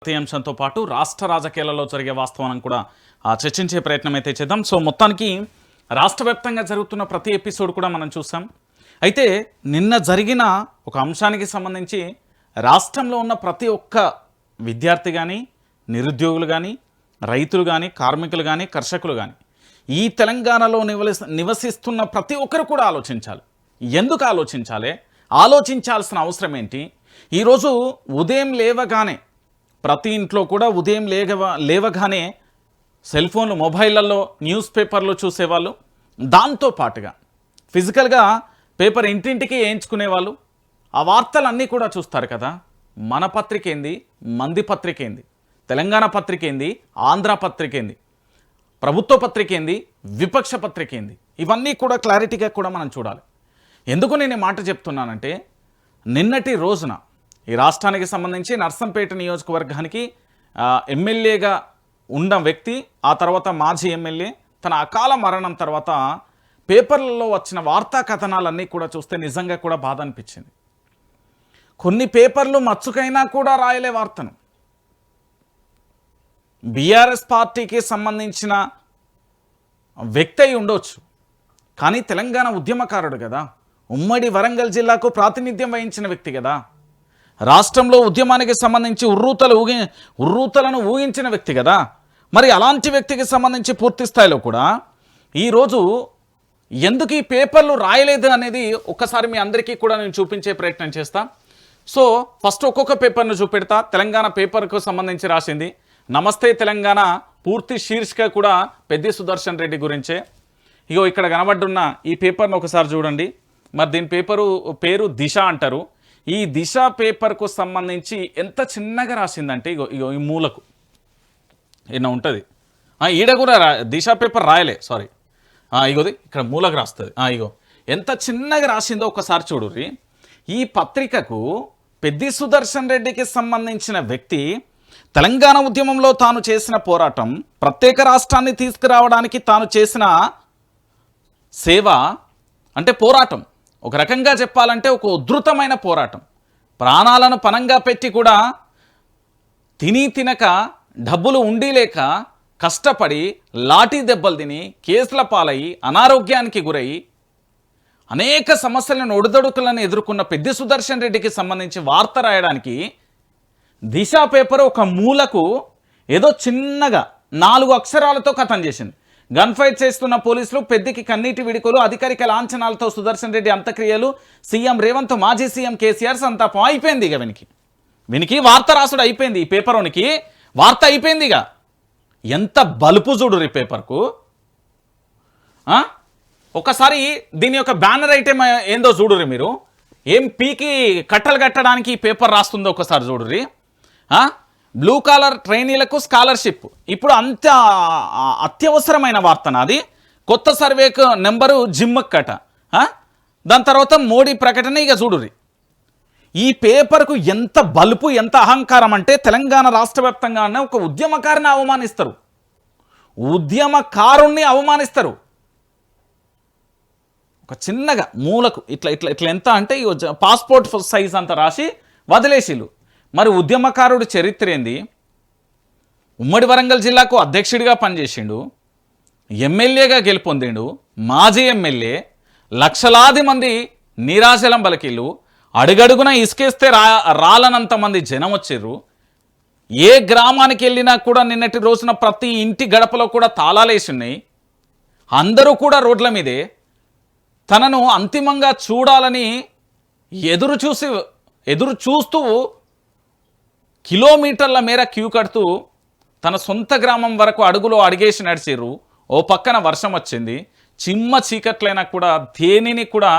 ప్రతి అంశంతో పాటు రాష్ట్ర రాజకీయాలలో జరిగే వాస్తవాన్ని కూడా చర్చించే ప్రయత్నం అయితే చేద్దాం. సో మొత్తానికి రాష్ట్ర వ్యాప్తంగా జరుగుతున్న ప్రతి ఎపిసోడ్ కూడా మనం చూసాం. అయితే నిన్న జరిగిన ఒక అంశానికి సంబంధించి రాష్ట్రంలో ఉన్న ప్రతి ఒక్క విద్యార్థి కానీ, నిరుద్యోగులు కానీ, రైతులు కానీ, కార్మికులు కానీ, కర్షకులు కానీ, ఈ తెలంగాణలో నివసిస్తున్న ప్రతి ఒక్కరు కూడా ఆలోచించాలి. ఎందుకు ఆలోచించాలి? ఆలోచించాల్సిన అవసరం ఏంటి? ఈరోజు ఉదయం లేవగానే ప్రతి ఇంట్లో కూడా ఉదయం లేవగానే సెల్ ఫోన్లు, మొబైళ్ళల్లో న్యూస్ పేపర్లు చూసేవాళ్ళు, దాంతో పాటుగా ఫిజికల్గా పేపర్ ఇంటింటికి వేయించుకునేవాళ్ళు. ఆ వార్తలన్నీ కూడా చూస్తారు కదా. మన పత్రిక ఏంది, మంది పత్రిక ఏంది, తెలంగాణ పత్రిక ఏంది, ఆంధ్ర పత్రిక ఏంది, ప్రభుత్వ పత్రిక ఏంది, విపక్ష పత్రిక ఏంది, ఇవన్నీ కూడా క్లారిటీగా కూడా మనం చూడాలి. ఎందుకు నేను ఈ మాట చెప్తున్నానంటే, నిన్నటి రోజున ఈ రాష్ట్రానికి సంబంధించి నర్సంపేట నియోజకవర్గానికి ఎమ్మెల్యేగా ఉన్న వ్యక్తి, ఆ తర్వాత మాజీ ఎమ్మెల్యే, తన అకాల మరణం తర్వాత పేపర్లలో వచ్చిన వార్తా కథనాలన్నీ కూడా చూస్తే నిజంగా కూడా బాధ అనిపించింది. కొన్ని పేపర్లు మచ్చుకైనా కూడా రాయలే వార్తను. బీఆర్ఎస్ పార్టీకి సంబంధించిన వ్యక్తి అయి ఉండొచ్చు, కానీ తెలంగాణ ఉద్యమకారుడు కదా, ఉమ్మడి వరంగల్ జిల్లాకు ప్రాతినిధ్యం వహించిన వ్యక్తి కదా, రాష్ట్రంలో ఉద్యమానికి సంబంధించి ఉర్రూతలను ఊహించిన వ్యక్తి కదా. మరి అలాంటి వ్యక్తికి సంబంధించి పూర్తి స్థాయిలో కూడా ఈరోజు ఎందుకు ఈ పేపర్లు రాయలేదు అనేది ఒక్కసారి మీ అందరికీ కూడా నేను చూపించే ప్రయత్నం చేస్తా. సో ఫస్ట్ ఒక్కొక్క పేపర్ను చూపెడతా. తెలంగాణ పేపర్కు సంబంధించి రాసింది నమస్తే తెలంగాణ, పూర్తి శీర్షిక కూడా పెద్ది సుదర్శన్ రెడ్డి గురించే. ఇగో ఇక్కడ కనబడున్న ఈ పేపర్ను ఒకసారి చూడండి. మరి దీని పేరు దిశ అంటారు. ఈ దిశ పేపర్కు సంబంధించి ఎంత చిన్నగా రాసిందంటే ఇగో ఈ మూలకు ఈయన ఉంటుంది. ఈడ కూడా దిశ పేపర్ రాయలే, సారీ, ఇగోది ఇక్కడ మూలకు రాస్తుంది. ఇగో ఎంత చిన్నగా రాసిందో ఒకసారి చూడుర్రి. ఈ పత్రికకు పెద్ది సుదర్శన్ రెడ్డికి సంబంధించిన వ్యక్తి తెలంగాణ ఉద్యమంలో తాను చేసిన పోరాటం, ప్రత్యేక రాష్ట్రాన్ని తీసుకురావడానికి తాను చేసిన సేవ, అంటే పోరాటం, ఒక రకంగా చెప్పాలంటే ఒక ఉధృతమైన పోరాటం, ప్రాణాలను పణంగా పెట్టి కూడా తినక డబ్బులు ఉండి లేక కష్టపడి లాఠీ దెబ్బలు తిని కేసుల పాలయ్యి అనారోగ్యానికి గురై అనేక సమస్యలను ఒడిదొడుకులను ఎదుర్కొన్న పెద్ది సుదర్శన్ రెడ్డికి సంబంధించి వార్త రాయడానికి దిశ పేపర్ ఒక మూలకు ఏదో చిన్నగా 4 అక్షరాలతో కథం చేసింది. గన్ ఫైట్ చేస్తున్న పోలీసులు, పెద్దికి కన్నీటి విడుకోలు, అధికారిక లాంఛనాలతో సుదర్శన్ రెడ్డి అంత్యక్రియలు, సీఎం రేవంత్, మాజీ సీఎం కేసీఆర్ సంతాపం. అయిపోయింది ఇక వీనికి వార్త రాసుడు అయిపోయింది. ఈ పేపర్కి వార్త అయిపోయింది. ఇక ఎంత బలుపు చూడు ఈ పేపర్కు. ఒకసారి దీని యొక్క బ్యానర్ ఐటెం ఏందో చూడుర్రి మీరు. ఏం పీకి కట్టలు కట్టడానికి ఈ పేపర్ రాస్తుందో ఒకసారి చూడుర్రి. బ్లూ కాలర్ ట్రైనీలకు స్కాలర్షిప్ ఇప్పుడు అంత అత్యవసరమైన వార్త నాది. కొత్త సర్వేకు నెంబరు జిమ్మక్కట. దాని తర్వాత మోడీ ప్రకటన. ఇక చూడుర్రి ఈ పేపర్కు ఎంత బలుపు, ఎంత అహంకారం అంటే తెలంగాణ రాష్ట్ర వ్యాప్తంగానే ఒక ఉద్యమకారుని అవమానిస్తారు, ఉద్యమకారుణ్ణి అవమానిస్తారు. ఒక చిన్నగా మూలకు ఇట్లా ఇట్లా ఇట్లా ఎంత అంటే పాస్పోర్ట్ సైజ్ అంత రాసి వదిలేసిళ్ళు. మరి ఉద్యమకారుడు చరిత్ర ఏంది? ఉమ్మడి వరంగల్ జిల్లాకు అధ్యక్షుడిగా పనిచేసిండు, ఎమ్మెల్యేగా గెలుపొందిండు, మాజీ ఎమ్మెల్యే, లక్షలాది మంది నీరాశలం బలకిళ్ళు, అడుగడుగున ఇసుకేస్తే రాలనంత మంది జనం వచ్చిర్రు. ఏ గ్రామానికి వెళ్ళినా కూడా నిన్నటి రోజున ప్రతి ఇంటి గడపలో కూడా తాళాలేసి ఉన్నాయి. అందరూ కూడా రోడ్ల మీదే తనను అంతిమంగా చూడాలని ఎదురు చూస్తూ కిలోమీటర్ల మేర క్యూ కడుతూ తన సొంత గ్రామం వరకు అడుగులో అడిగేసి నడిచిర్రు. ఓ పక్కన వర్షం వచ్చింది, చిమ్మ చీకట్లైనా కూడా దేనిని కూడా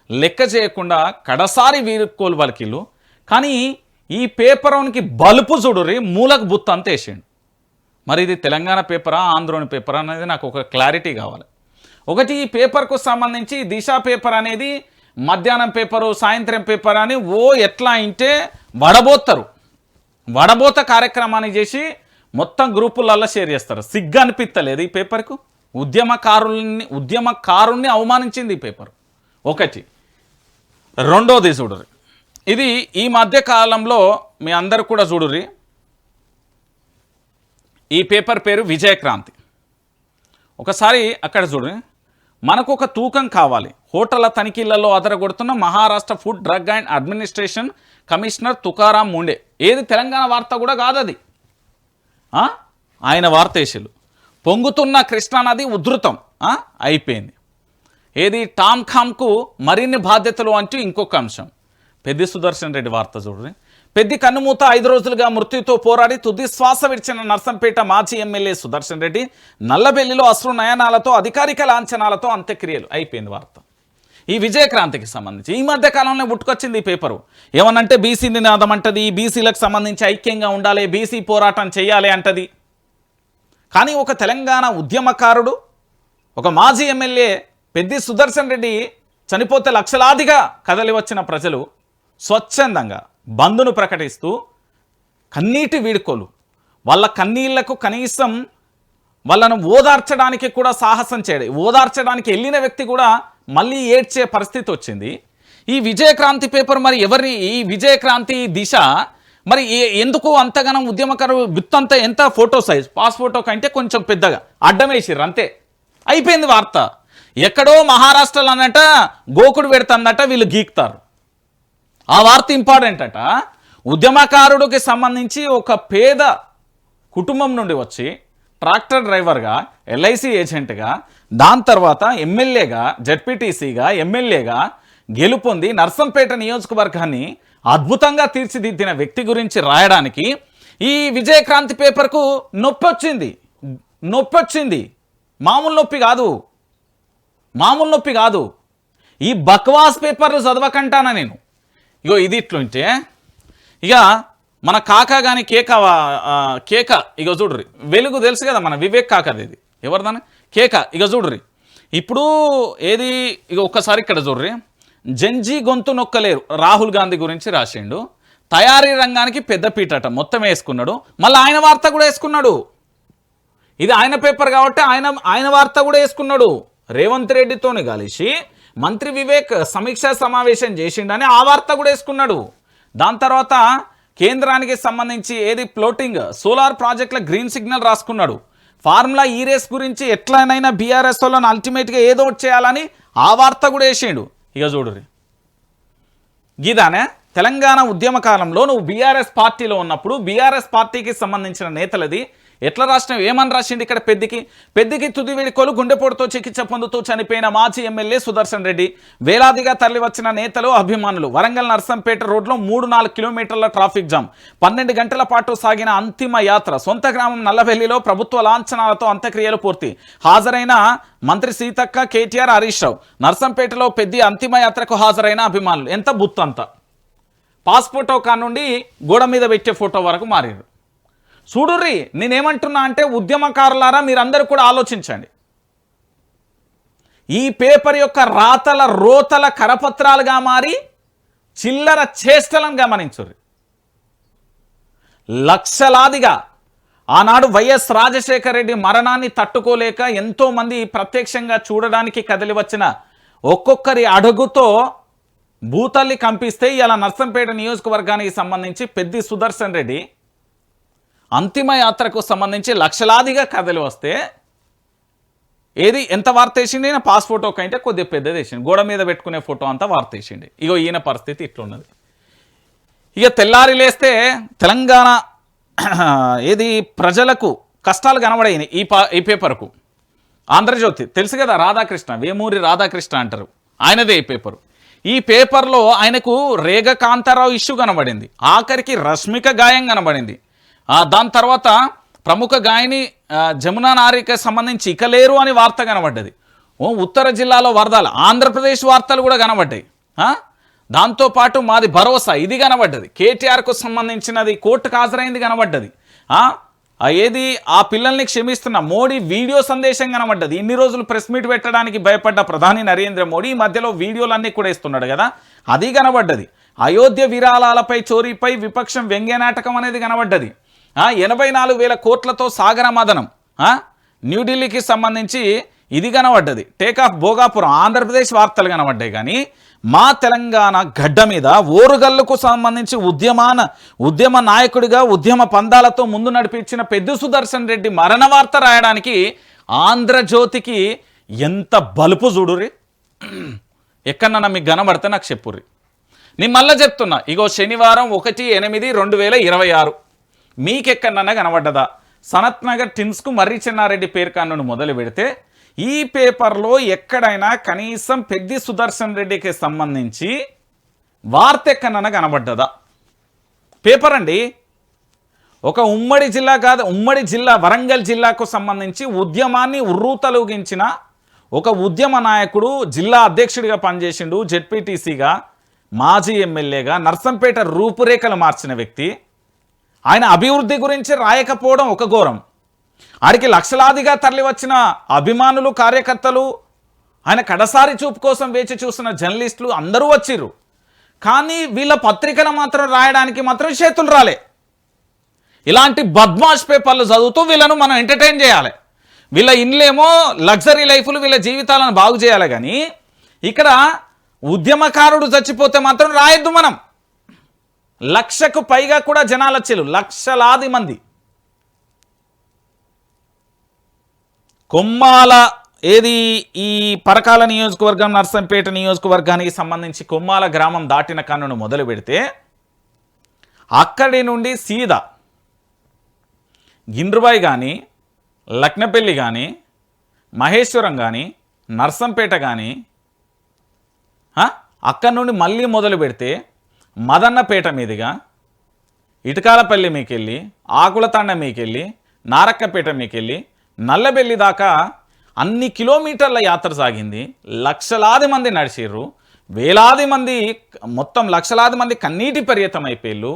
లెక్క చేయకుండా కడసారి వీరుకోలు బలికిళ్ళు. కానీ ఈ పేపర్కి బలుపు చూడుర్రి, మూలకు బుత్త అంత వేసిండు. మరి ఇది తెలంగాణ పేపరా, ఆంధ్రోని పేపరా అనేది నాకు ఒక క్లారిటీ కావాలి. ఒకటి, ఈ పేపర్కు సంబంధించి దిశ పేపర్ అనేది మధ్యాహ్నం పేపరు, సాయంత్రం పేపర్ అని ఎట్లా అంటే వడబోత కార్యక్రమాన్ని చేసి మొత్తం గ్రూపులలో షేర్ చేస్తారు. సిగ్గు అనిపిస్తలేదు ఈ పేపర్కు. ఉద్యమకారుణ్ణి అవమానించింది ఈ పేపర్. ఒకటి. రెండోది చూడుర్రి, ఇది ఈ మధ్య కాలంలో మీ అందరు కూడా చూడుర్రి, ఈ పేపర్ పేరు విజయక్రాంతి. ఒకసారి అక్కడ చూడండి, మనకు ఒక తూకం కావాలి. హోటళ్ల తనిఖీలలో అదరగొడుతున్న Maharashtra food drug and administration commissioner Tukaram Munde. ఏది తెలంగాణ వార్త కూడా కాదు అది, ఆయన వార్తేశులు. పొంగుతున్న కృష్ణానది ఉధృతం అయిపోయింది. ఏది టామ్ఖామ్కు మరిన్ని బాధ్యతలు అంటూ ఇంకొక అంశం. పెద్ది సుదర్శన్ రెడ్డి వార్త చూడండి. పెద్ది కన్నుమూత 5 రోజులుగా మృత్యుతో పోరాడి తుది శ్వాస విడిచిన నర్సంపేట మాజీ ఎమ్మెల్యే సుదర్శన్ రెడ్డి నల్లబెల్లిలో అశ్రు నయనాలతో అధికారిక లాంఛనాలతో అంత్యక్రియలు. అయిపోయింది వార్త. ఈ విజయక్రాంతికి సంబంధించి ఈ మధ్య కాలంలో పుట్టుకొచ్చింది ఈ పేపరు. ఏమనంటే బీసీ నినాదం అంటది, బీసీలకు సంబంధించి ఐక్యంగా ఉండాలి, బీసీ పోరాటం చేయాలి అంటది. కానీ ఒక తెలంగాణ ఉద్యమకారుడు, ఒక మాజీ ఎమ్మెల్యే పెద్ది సుదర్శన్ రెడ్డి చనిపోతే లక్షలాదిగా కదలి వచ్చిన ప్రజలు స్వచ్ఛందంగా బంద్ను ప్రకటిస్తూ కన్నీటి వీడుకోలు, వాళ్ళ కన్నీళ్లకు కనీసం వాళ్ళను ఓదార్చడానికి కూడా సాహసం చేయడం, ఓదార్చడానికి వెళ్ళిన వ్యక్తి కూడా మళ్ళీ ఏడ్చే పరిస్థితి వచ్చింది. ఈ విజయక్రాంతి పేపర్ మరి ఎవరిని, ఈ విజయక్రాంతి దిశ మరి ఎందుకు అంతగానం ఉద్యమకారు గుత్తంతా ఎంత ఫోటో సైజ్ పాస్పోర్టో కంటే కొంచెం పెద్దగా అడ్డం వేసిర్రు అంతే, అయిపోయింది వార్త. ఎక్కడో మహారాష్ట్రలో అన్నట గోకుడు పెడుతుందట, వీళ్ళు గీక్తారు. ఆ వార్త ఇంపార్టెంట్ అట. ఉద్యమకారుడికి సంబంధించి ఒక పేద కుటుంబం నుండి వచ్చి ట్రాక్టర్ డ్రైవర్గా, ఎల్ఐసి ఏజెంట్గా, దాని తర్వాత ఎమ్మెల్యేగా, జడ్పీటీసీగా, ఎమ్మెల్యేగా గెలుపొంది నర్సంపేట నియోజకవర్గాన్ని అద్భుతంగా తీర్చిదిద్దిన వ్యక్తి గురించి రాయడానికి ఈ విజయక్రాంతి పేపర్కు నొప్పి వచ్చింది. మామూలు నొప్పి కాదు. ఈ బక్వాస్ పేపర్లు చదవకంటానా నేను. ఇగో ఇది ఇట్లుంటే ఇక మన కాకా కానీ కేక ఇక చూడ్రి, వెలుగు తెలుసు కదా మన వివేక్ కాకది, ఇది ఎవరిదాని కేక. ఇక చూడ్రి ఇప్పుడు ఏది, ఇక ఒక్కసారి ఇక్కడ చూడ్రి. జంజీ గొంతు నొక్కలేరు రాహుల్ గాంధీ గురించి రాసిండు. తయారీ రంగానికి పెద్దపీటట మొత్తం వేసుకున్నాడు. మళ్ళీ ఆయన వార్త కూడా వేసుకున్నాడు. ఇది ఆయన పేపర్ కాబట్టి ఆయన వార్త కూడా వేసుకున్నాడు. రేవంత్ రెడ్డితోని కలిసి మంత్రి వివేక్ సమీక్షా సమావేశం చేసిండని ఆ వార్త కూడా వేసుకున్నాడు. దాని తర్వాత కేంద్రానికి సంబంధించి ఏది ఫ్లోటింగ్ సోలార్ ప్రాజెక్టుల గ్రీన్ సిగ్నల్ రాసుకున్నాడు. ఫార్ములా ఈ రేస్ గురించి ఎట్లనైనా బీఆర్ఎస్ వాళ్ళని అల్టిమేట్గా ఏదో ఒకటి చేయాలని ఆ వార్త కూడా వేసిండు. ఇక చూడుర్రి, గీదానే తెలంగాణ ఉద్యమ కాలంలో నువ్వు బీఆర్ఎస్ పార్టీలో ఉన్నప్పుడు బీఆర్ఎస్ పార్టీకి సంబంధించిన నేతలది ఎట్లా రాసినావు, ఏమని రాసిండు ఇక్కడ. పెద్దికి తుది వేడుకోలు, గుండెపోటుతో చికిత్స పొందుతూ చనిపోయిన మాజీ ఎమ్మెల్యే సుదర్శన్ రెడ్డి, వేలాదిగా తరలి వచ్చిన నేతలు, అభిమానులు. వరంగల్ నర్సంపేట రోడ్లో 3-4 కిలోమీటర్ల ట్రాఫిక్ జామ్, 12 గంటల పాటు సాగిన అంతిమ యాత్ర. సొంత గ్రామం నల్లవెల్లిలో ప్రభుత్వ లాంఛనాలతో అంత్యక్రియలు పూర్తి. హాజరైన మంత్రి సీతక్క, కేటీఆర్, హరీష్ రావు. నర్సంపేటలో పెద్ది అంతిమ యాత్రకు హాజరైన అభిమానులు. ఎంత బుత్తంతా పాస్పోర్టో కానుండి గోడ మీద పెట్టే ఫోటో వరకు మారారు. చూడుర్రి, నేనేమంటున్నా అంటే ఉద్యమకారులారా మీరందరూ కూడా ఆలోచించండి. ఈ పేపర్ యొక్క రాతల రోతల కరపత్రాలుగా మారి చిల్లర చేష్టలను గమనించుర్రి. లక్షలాదిగా ఆనాడు వైఎస్ రాజశేఖర రెడ్డి మరణాన్ని తట్టుకోలేక ఎంతోమంది ప్రత్యక్షంగా చూడడానికి కదిలి వచ్చిన ఒక్కొక్కరి అడుగుతో భూతల్లి కంపిస్తే ఇలా నర్సంపేట నియోజకవర్గానికి సంబంధించి పెద్ది సుదర్శన్ రెడ్డి అంతిమ యాత్రకు సంబంధించి లక్షలాదిగా కథలు వస్తే ఏది ఎంత వార్త వేసిండి, ఈయన పాస్పోర్ట్ ఒక అంటే కొద్దిగా పెద్దది వేసిండు, గోడ మీద పెట్టుకునే ఫోటో అంతా వార్త వేసిండి. ఇగో ఈయన పరిస్థితి ఇట్లున్నది. ఇక తెల్లారి లేస్తే తెలంగాణ ఏది ప్రజలకు కష్టాలు కనబడాయి ఈ పేపర్కు. ఆంధ్రజ్యోతి తెలుసు కదా, రాధాకృష్ణ, వేమూరి రాధాకృష్ణ అంటారు, ఆయనదే ఈ పేపరు. ఈ పేపర్లో ఆయనకు రేగ కాంతారావు ఇష్యూ కనబడింది, ఆఖరికి రష్మిక గాయం కనబడింది. దాని తర్వాత ప్రముఖ గాయని జమునా నారికి సంబంధించి ఇక లేరు అని వార్త కనబడ్డది. ఉత్తర జిల్లాలో వరదలు, ఆంధ్రప్రదేశ్ వార్తలు కూడా కనబడ్డాయి. దాంతోపాటు మాది భరోసా ఇది కనబడ్డది. కేటీఆర్కు సంబంధించినది కోర్టుకు హాజరైంది కనబడ్డది. ఏది ఆ పిల్లల్ని క్షమిస్తున్న మోడీ వీడియో సందేశం కనబడ్డది. ఇన్ని రోజులు ప్రెస్ మీట్ పెట్టడానికి భయపడ్డ ప్రధాని నరేంద్ర మోడీ ఈ మధ్యలో వీడియోలన్నీ కూడా ఇస్తున్నాడు కదా, అది కనబడ్డది. అయోధ్య విరాళాలపై చోరీపై విపక్షం వ్యంగ్యనాటకం అనేది కనబడ్డది. 84,000 కోట్లతో సాగర మదనం, న్యూఢిల్లీకి సంబంధించి ఇది కనబడ్డది. టేకాఫ్ భోగాపురం, ఆంధ్రప్రదేశ్ వార్తలు కనబడ్డాయి. కానీ మా తెలంగాణ గడ్డ మీద ఓరుగల్లుకు సంబంధించి ఉద్యమ నాయకుడిగా ఉద్యమ పందాలతో ముందు నడిపించిన పెద్ది సుదర్శన్ రెడ్డి మరణ వార్త రాయడానికి ఆంధ్రజ్యోతికి ఎంత బలుపు చూడురి. ఎక్కడన్నా మీకు కనబడితే నాకు చెప్పుర్రి. నేను మళ్ళీ చెప్తున్నా, ఇగో శనివారం 1/8/2026 మీకెక్కడన్నా కనబడ్డదా? సనత్ నగర్ టిన్స్కు మర్రి చెన్నారెడ్డి పేరు కానును మొదలు పెడితే ఈ పేపర్లో ఎక్కడైనా కనీసం పెద్ది సుదర్శన్ రెడ్డికి సంబంధించి వార్త ఎక్కడన్నా కనబడ్డదా? పేపర్ అండి. ఒక ఉమ్మడి జిల్లా కాదు, ఉమ్మడి జిల్లా వరంగల్ జిల్లాకు సంబంధించి ఉద్యమాన్ని ఉర్రూతలూగించిన ఒక ఉద్యమ నాయకుడు, జిల్లా అధ్యక్షుడిగా పనిచేసిండు, జెడ్పీటీసీగా, మాజీ ఎమ్మెల్యేగా, నర్సంపేట రూపురేఖలు మార్చిన వ్యక్తి. ఆయన అభివృద్ధి గురించి రాయకపోవడం ఒక ఘోరం. ఆడికి లక్షలాదిగా తరలి వచ్చిన అభిమానులు, కార్యకర్తలు, ఆయన కడసారి చూపు కోసం వేచి చూసిన జర్నలిస్టులు అందరూ వచ్చిర్రు. కానీ వీళ్ళ పత్రికలు మాత్రం రాయడానికి మాత్రం చేతులు రాలే. ఇలాంటి బద్మాష్ పేపర్లు చదువుతూ వీళ్ళను మనం ఎంటర్టైన్ చేయాలి. వీళ్ళ ఇండ్లేమో లగ్జరీ లైఫ్లు, వీళ్ళ జీవితాలను బాగు చేయాలి. కానీ ఇక్కడ ఉద్యమకారుడు చచ్చిపోతే మాత్రం రాయొద్దు. మనం 1,00,000కు పైగా కూడా జనాలు వచ్చేరు, లక్షలాది మంది. కొమ్మాల ఏది ఈ పరకాల నియోజకవర్గం, నర్సంపేట నియోజకవర్గానికి సంబంధించి కొమ్మాల గ్రామం దాటిన కన్నును మొదలు పెడితే అక్కడి నుండి సీదా గిండ్రుబాయి కానీ, లక్నపల్లి కానీ, మహేశ్వరం కానీ, నర్సంపేట కానీ, అక్కడి నుండి మళ్ళీ మొదలు పెడితే మదన్నపేట మీదుగా ఇటుకాలపల్లి మీకెళ్ళి, ఆకులతాండ మీకెళ్ళి, నారక్కపేట మీకెళ్ళి, నల్లబెల్లి దాకా అన్ని కిలోమీటర్ల యాత్ర సాగింది. లక్షలాది మంది నడిచిర్రు, వేలాది మంది, మొత్తం లక్షలాది మంది కన్నీటి పర్యతం అయిపోయిళ్ళు.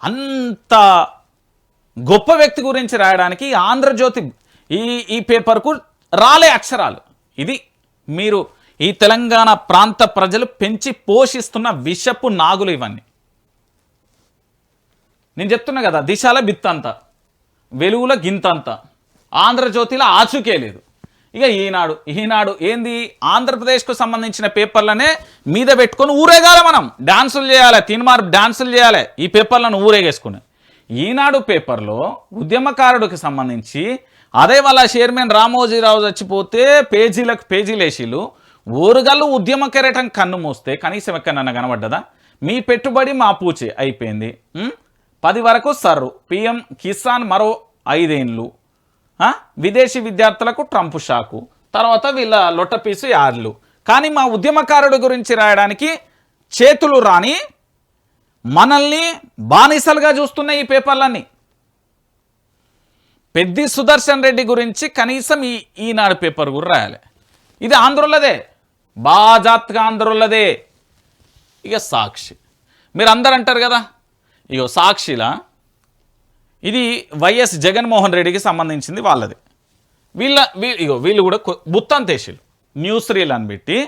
అంత గొప్ప వ్యక్తి గురించి రాయడానికి ఆంధ్రజ్యోతి ఈ పేపర్కు రాలే అక్షరాలు. ఇది మీరు ఈ తెలంగాణ ప్రాంత ప్రజలు పెంచి పోషిస్తున్న విషపు నాగులు ఇవన్నీ. నేను చెప్తున్నా కదా, దిశాల బిత్తంత, వెలుగుల గింతంత, ఆంధ్రజ్యోతిలో ఆచూకే లేదు. ఇక ఈనాడు ఏంది, ఆంధ్రప్రదేశ్కు సంబంధించిన పేపర్లనే మీద పెట్టుకొని ఊరేగాలి. మనం డాన్సులు చేయాలి, తీన్మార్ డాన్సులు చేయాలి, ఈ పేపర్లను ఊరేగేసుకుని. ఈనాడు పేపర్లో ఉద్యమకారుడికి సంబంధించి అదే వాళ్ళ చైర్మన్ రామోజీరావు చచ్చిపోతే పేజీలకు పేజీలేసిలు, ఓరుగల్లు ఉద్యమ కెరటం కన్ను మూస్తే కనీసం ఎక్కడన్నా కనబడ్డదా? మీ పెట్టుబడి మా పూచి అయిపోయింది. 10 వరకు సర్రు, పిఎం కిసాన్ మరో 5 ఏళ్ళు, విదేశీ విద్యార్థులకు ట్రంప్ షాకు, తర్వాత వీళ్ళ లొట్టపీసు యార్లు. కానీ మా ఉద్యమకారుడి గురించి రాయడానికి చేతులు రాని మనల్ని బానిసలుగా చూస్తున్న ఈ పేపర్లన్నీ. పెద్ది సుదర్శన్ రెడ్డి గురించి కనీసం ఈనాడు పేపర్ కూడా రాయాలి. ఇది ఆంధ్రులదే, బాజాత్గా ఆంధ్రులదే. ఇక సాక్షి మీరు అందరు అంటారు కదా, ఇగో సాక్షిలా ఇది వైఎస్ జగన్మోహన్ రెడ్డికి సంబంధించింది వాళ్ళది. వీళ్ళు కూడా బుత్తంతేషులు న్యూస్ రీల్ అని పెట్టి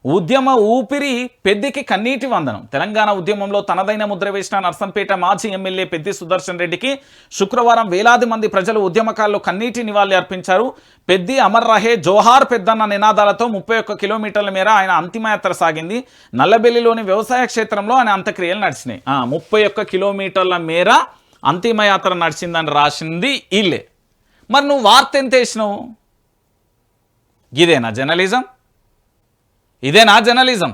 ఉద్యమ ఊపిరి పెద్దికి కన్నీటి వందనం. తెలంగాణ ఉద్యమంలో తనదైన ముద్ర వేసిన నర్సంపేట మాజీ ఎమ్మెల్యే పెద్ది సుదర్శన్ రెడ్డికి శుక్రవారం వేలాది మంది ప్రజలు ఉద్యమకాల్లో కన్నీటి నివాళి అర్పించారు. పెద్ది అమర్ రహే, జోహార్ పెద్దన్న నినాదాలతో 31 కిలోమీటర్ల మేర ఆయన అంతిమయాత్ర సాగింది. నల్లబెల్లిలోని వ్యవసాయ క్షేత్రంలో ఆయన అంత్యక్రియలు నడిచినాయి. 31 కిలోమీటర్ల మేర అంతిమయాత్ర నడిచిందని రాసింది వీళ్ళే. మరి నువ్వు వార్త ఎంత వేసినావు? ఇదేనా జర్నలిజం? ఇదేనా జర్నలిజం?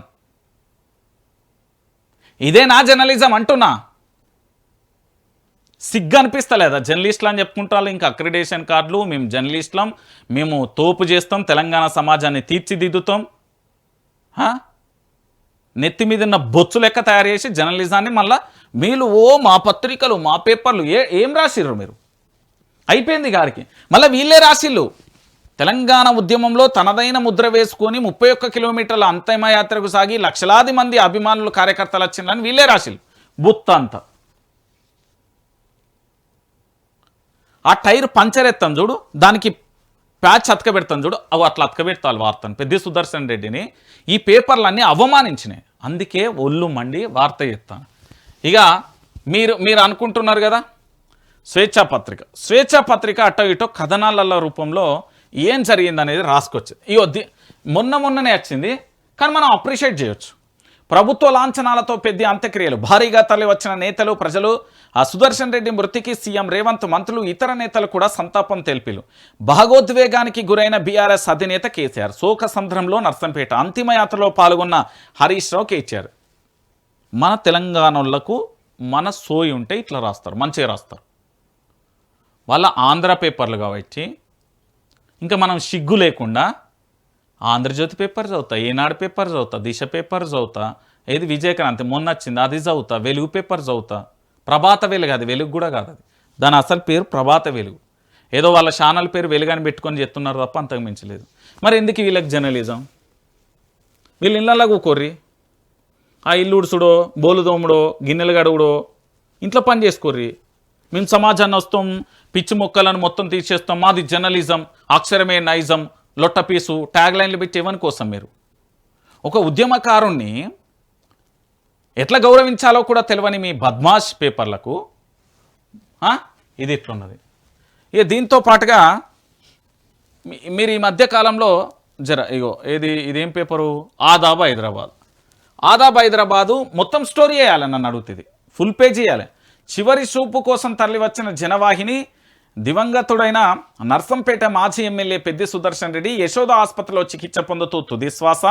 ఇదేనా జర్నలిజం అంటున్నా. సిగ్గు అనిపిస్తలేదా? జర్నలిస్టులు అని చెప్పుకుంటారు, ఇంకా అక్రిడేషన్ కార్డులు, మేము జర్నలిస్టులం, మేము తోపు చేస్తాం, తెలంగాణ సమాజాన్ని తీర్చిదిద్దుతాం. నెత్తి మీద ఉన్న బొచ్చు లెక్క తయారు చేసి జర్నలిజాన్ని మళ్ళీ మీరు మా పత్రికలు, మా పేపర్లు ఏం రాసిర్రు మీరు? అయిపోయింది గారికి. మళ్ళీ వీళ్ళే రాసిళ్ళు. తెలంగాణ ఉద్యమంలో తనదైన ముద్ర వేసుకొని 31 కిలోమీటర్ల అంతిమయాత్రకు సాగి లక్షలాది మంది అభిమానులు, కార్యకర్తలు వచ్చిందని వీళ్ళే రాసిళ్ళు. బుత్త అంతా ఆ టైర్ పంచర్ ఎత్తాం చూడు, దానికి ప్యాచ్ అతకబెడతాం చూడు, అవి అట్లా అతకబెడతాను వార్తను. పెద్ది సుదర్శన్ రెడ్డిని ఈ పేపర్లన్నీ అవమానించినాయి. అందుకే ఒళ్ళు మండి వార్త చెప్తాను. ఇక మీరు అనుకుంటున్నారు కదా, స్వేచ్ఛా పత్రిక అటో ఇటో కథనాల రూపంలో ఏం జరిగిందనేది రాసుకొచ్చింది. మొన్ననే వచ్చింది. కానీ మనం అప్రిషియేట్ చేయొచ్చు. ప్రభుత్వ లాంఛనాలతో పెద్ద అంత్యక్రియలు, భారీగా తరలి వచ్చిన నేతలు, ప్రజలు. ఆ సుదర్శన్ రెడ్డి మృతికి సీఎం రేవంత్, మంత్రులు, ఇతర నేతలు కూడా సంతాపం తెలిపిలు. భాగోద్వేగానికి గురైన బీఆర్ఎస్ అధినేత కేసీఆర్. శోక సంద్రంలో నర్సంపేట. అంతిమయాత్రలో పాల్గొన్న హరీష్ రావు, కేసీఆర్. మన తెలంగాణలకు మన సోయి ఉంటే ఇట్లా రాస్తారు, మంచిగా రాస్తారు. వాళ్ళ ఆంధ్ర పేపర్లు కాబట్టి ఇంకా మనం సిగ్గు లేకుండా ఆంధ్రజ్యోతి పేపర్ చదువుతా, ఈనాడు పేపర్ చదువుతా, దిశ పేపర్ చదువుతా, ఏది విజయక్రాంతి మొన్న వచ్చింది అది చదువుతా, వెలుగు పేపర్ చదువుతా. ప్రభాత వెలుగు, అది వెలుగు కూడా కాదు, అది దాని అసలు పేరు ప్రభాత వెలుగు. ఏదో వాళ్ళ ఛానల్ పేరు వెలుగని పెట్టుకొని చెప్తున్నారు తప్ప అంతకు మించలేదు. మరి ఎందుకు వీళ్ళకి జర్నలిజం? వీళ్ళు ఇళ్ళల్లో కూర్రి, ఆ ఇల్లు ఉడుసుడో, బోలు దోముడో, గిన్నెలు గడుగుడో, ఇంట్లో పని చేసుకోర్రి. మేము సమాజాన్ని వస్తాం, పిచ్చి మొక్కలను మొత్తం తీసేస్తాం, మాది జర్నలిజం, అక్షరమే నైజం, లొట్టపీసు, ట్యాగ్ లైన్లు పెట్టి ఇవ్వని కోసం మీరు ఒక ఉద్యమకారుణ్ణి ఎట్లా గౌరవించాలో కూడా తెలియని మీ బద్మాష్ పేపర్లకు ఇది ఇట్లున్నది. ఇక దీంతో పాటుగా మీరు ఈ మధ్యకాలంలో ఇదేం పేపరు, ఆదాబ్ హైదరాబాద్. ఆదాబ్ హైదరాబాదు మొత్తం స్టోరీ వేయాలి, నన్ను అడుగుతుంది, ఫుల్ పేజ్ చేయాలి. చివరి చూపు కోసం తరలి వచ్చిన జనవాహిని. దివంగతుడైన నర్సంపేట మాజీ ఎమ్మెల్యే పెద్ది సుదర్శన్ రెడ్డి యశోద ఆసుపత్రిలో చికిత్స పొందుతూ తుది శ్వాస.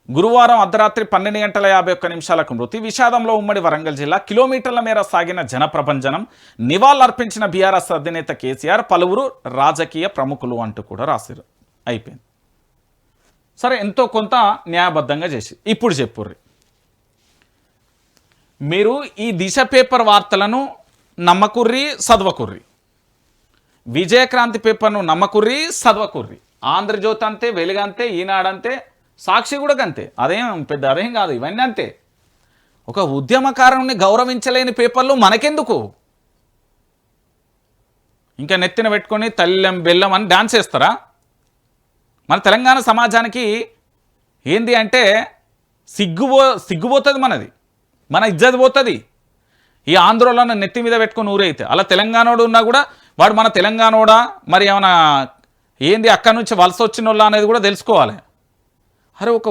గురువారం అర్ధరాత్రి 12:51 మృతి. విషాదంలో ఉమ్మడి వరంగల్ జిల్లా. కిలోమీటర్ల మేర సాగిన జనప్రపంచనం. నివాళులర్పించిన బీఆర్ఎస్ అధినేత కేసీఆర్, పలువురు రాజకీయ ప్రముఖులు అంటూ కూడా రాశారు. అయిపోయింది. సరే, ఎంతో కొంత న్యాయబద్ధంగా చేసి ఇప్పుడు చెప్పుర్రి. మీరు ఈ దిశ పేపర్ వార్తలను నమ్మకుర్రి, చదవకుర్రి. విజయక్రాంతి పేపర్ను నమ్మకుర్రి, చదవకుర్రి. ఆంధ్రజ్యోతి అంతే, వెలుగంతే, ఈనాడంతే, సాక్షి కూడా అంతే. అదేం కాదు, ఇవన్నీ అంతే. ఒక ఉద్యమకారుని గౌరవించలేని పేపర్లు మనకెందుకు? ఇంకా నెత్తిన పెట్టుకొని తల్లెం బెల్లం అని డాన్స్ చేస్తారా? మన తెలంగాణ సమాజానికి ఏంది అంటే సిగ్గుపోతుంది, మన ఇజ్జత్ పోతుంది. ఈ ఆంధ్రోళన నెత్తి మీద పెట్టుకొని ఊరైతే అలా తెలంగాణోడు ఉన్నా కూడా వాడు మన తెలంగాణోడా, మరి ఏమైనా ఏంది అక్కడి నుంచి వలస వచ్చిన వాళ్ళ అనేది కూడా తెలుసుకోవాలి. అరే, ఒక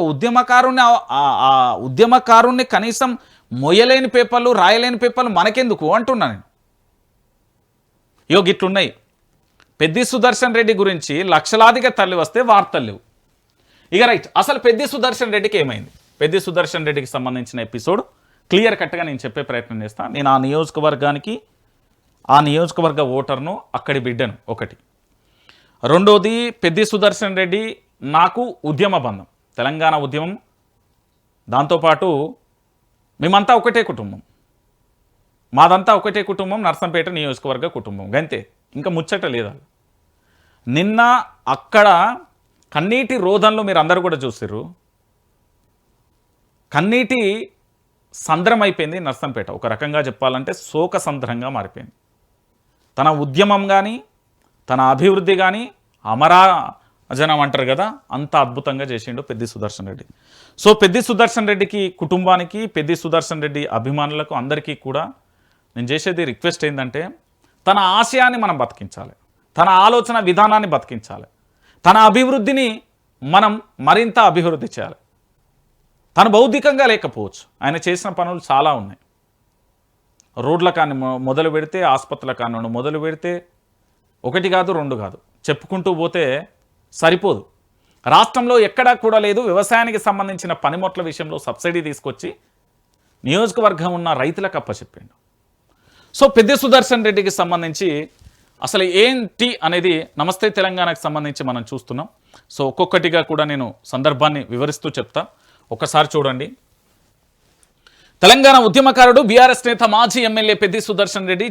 ఉద్యమకారుణ్ణి కనీసం మొయ్యలేని పేపర్లు, రాయలేని పేపర్లు మనకెందుకు అంటున్నా నేను. గిట్లున్నాయి. పెద్ది సుదర్శన్ రెడ్డి గురించి లక్షలాదిగా తరలి వస్తే వార్తలు లేవు. ఇక రైట్, అసలు పెద్ది సుదర్శన్ రెడ్డికి ఏమైంది? పెద్ది సుదర్శన్ రెడ్డికి సంబంధించిన ఎపిసోడ్ క్లియర్ కట్గా నేను చెప్పే ప్రయత్నం చేస్తాను. నేను ఆ నియోజకవర్గానికి, ఆ నియోజకవర్గ ఓటర్ను, అక్కడి బిడ్డను ఒకటి. రెండోది, పెద్ది సుదర్శన్ రెడ్డి నాకు ఉద్యమ బంధం, తెలంగాణ ఉద్యమం. దాంతోపాటు మేమంతా ఒకటే కుటుంబం, మాదంతా ఒకటే కుటుంబం, నర్సంపేట నియోజకవర్గ కుటుంబం, గంతే. ఇంకా ముచ్చట లేదా? నిన్న అక్కడ కన్నీటి రోదనలు మీరు అందరూ కూడా చూసారు. కన్నీటి సంద్రం అయిపోయింది నర్సంపేట. ఒక రకంగా చెప్పాలంటే శోక సంద్రంగా మారిపోయింది. తన ఉద్యమం కానీ, తన అభివృద్ధి కానీ, అమరాజనం అంటారు కదా, అంత అద్భుతంగా చేసిండు పెద్ది సుదర్శన్ రెడ్డి. సో పెద్ది సుదర్శన్ రెడ్డికి కుటుంబానికి, పెద్ది సుదర్శన్ రెడ్డి అభిమానులకు అందరికీ కూడా నేను చేసేది రిక్వెస్ట్ ఏంటంటే, తన ఆశయాన్ని మనం బతికించాలి, తన ఆలోచన విధానాన్ని బతికించాలి, తన అభివృద్ధిని మనం మరింత అభివృద్ధి చేయాలి. తను బౌద్ధికంగా లేకపోవచ్చు, ఆయన చేసిన పనులు చాలా ఉన్నాయి. రోడ్ల కాని మొదలు పెడితే, ఆసుపత్రుల కాని మొదలు పెడితే, ఒకటి కాదు రెండు కాదు, చెప్పుకుంటూ పోతే సరిపోదు. రాష్ట్రంలో ఎక్కడా కూడా లేదు. వ్యవసాయానికి సంబంధించిన పనిముట్ల విషయంలో సబ్సిడీ తీసుకొచ్చి నియోజకవర్గం ఉన్న రైతులకు అప్పచెప్పిండు. సో పెద్ది సుదర్శన్ రెడ్డికి సంబంధించి అసలు ఏంటి అనేది నమస్తే తెలంగాణకు సంబంధించి మనం చూస్తున్నాం. సో ఒక్కొక్కటిగా కూడా నేను సందర్భాన్ని వివరిస్తూ చెప్తా. ఒకసారి చూడండి. తెలంగాణ ఉద్యమకారుడు, బీఆర్ఎస్ నేత, మాజీ ఎమ్మెల్యే పెద్ది సుదర్శన్ రెడ్డి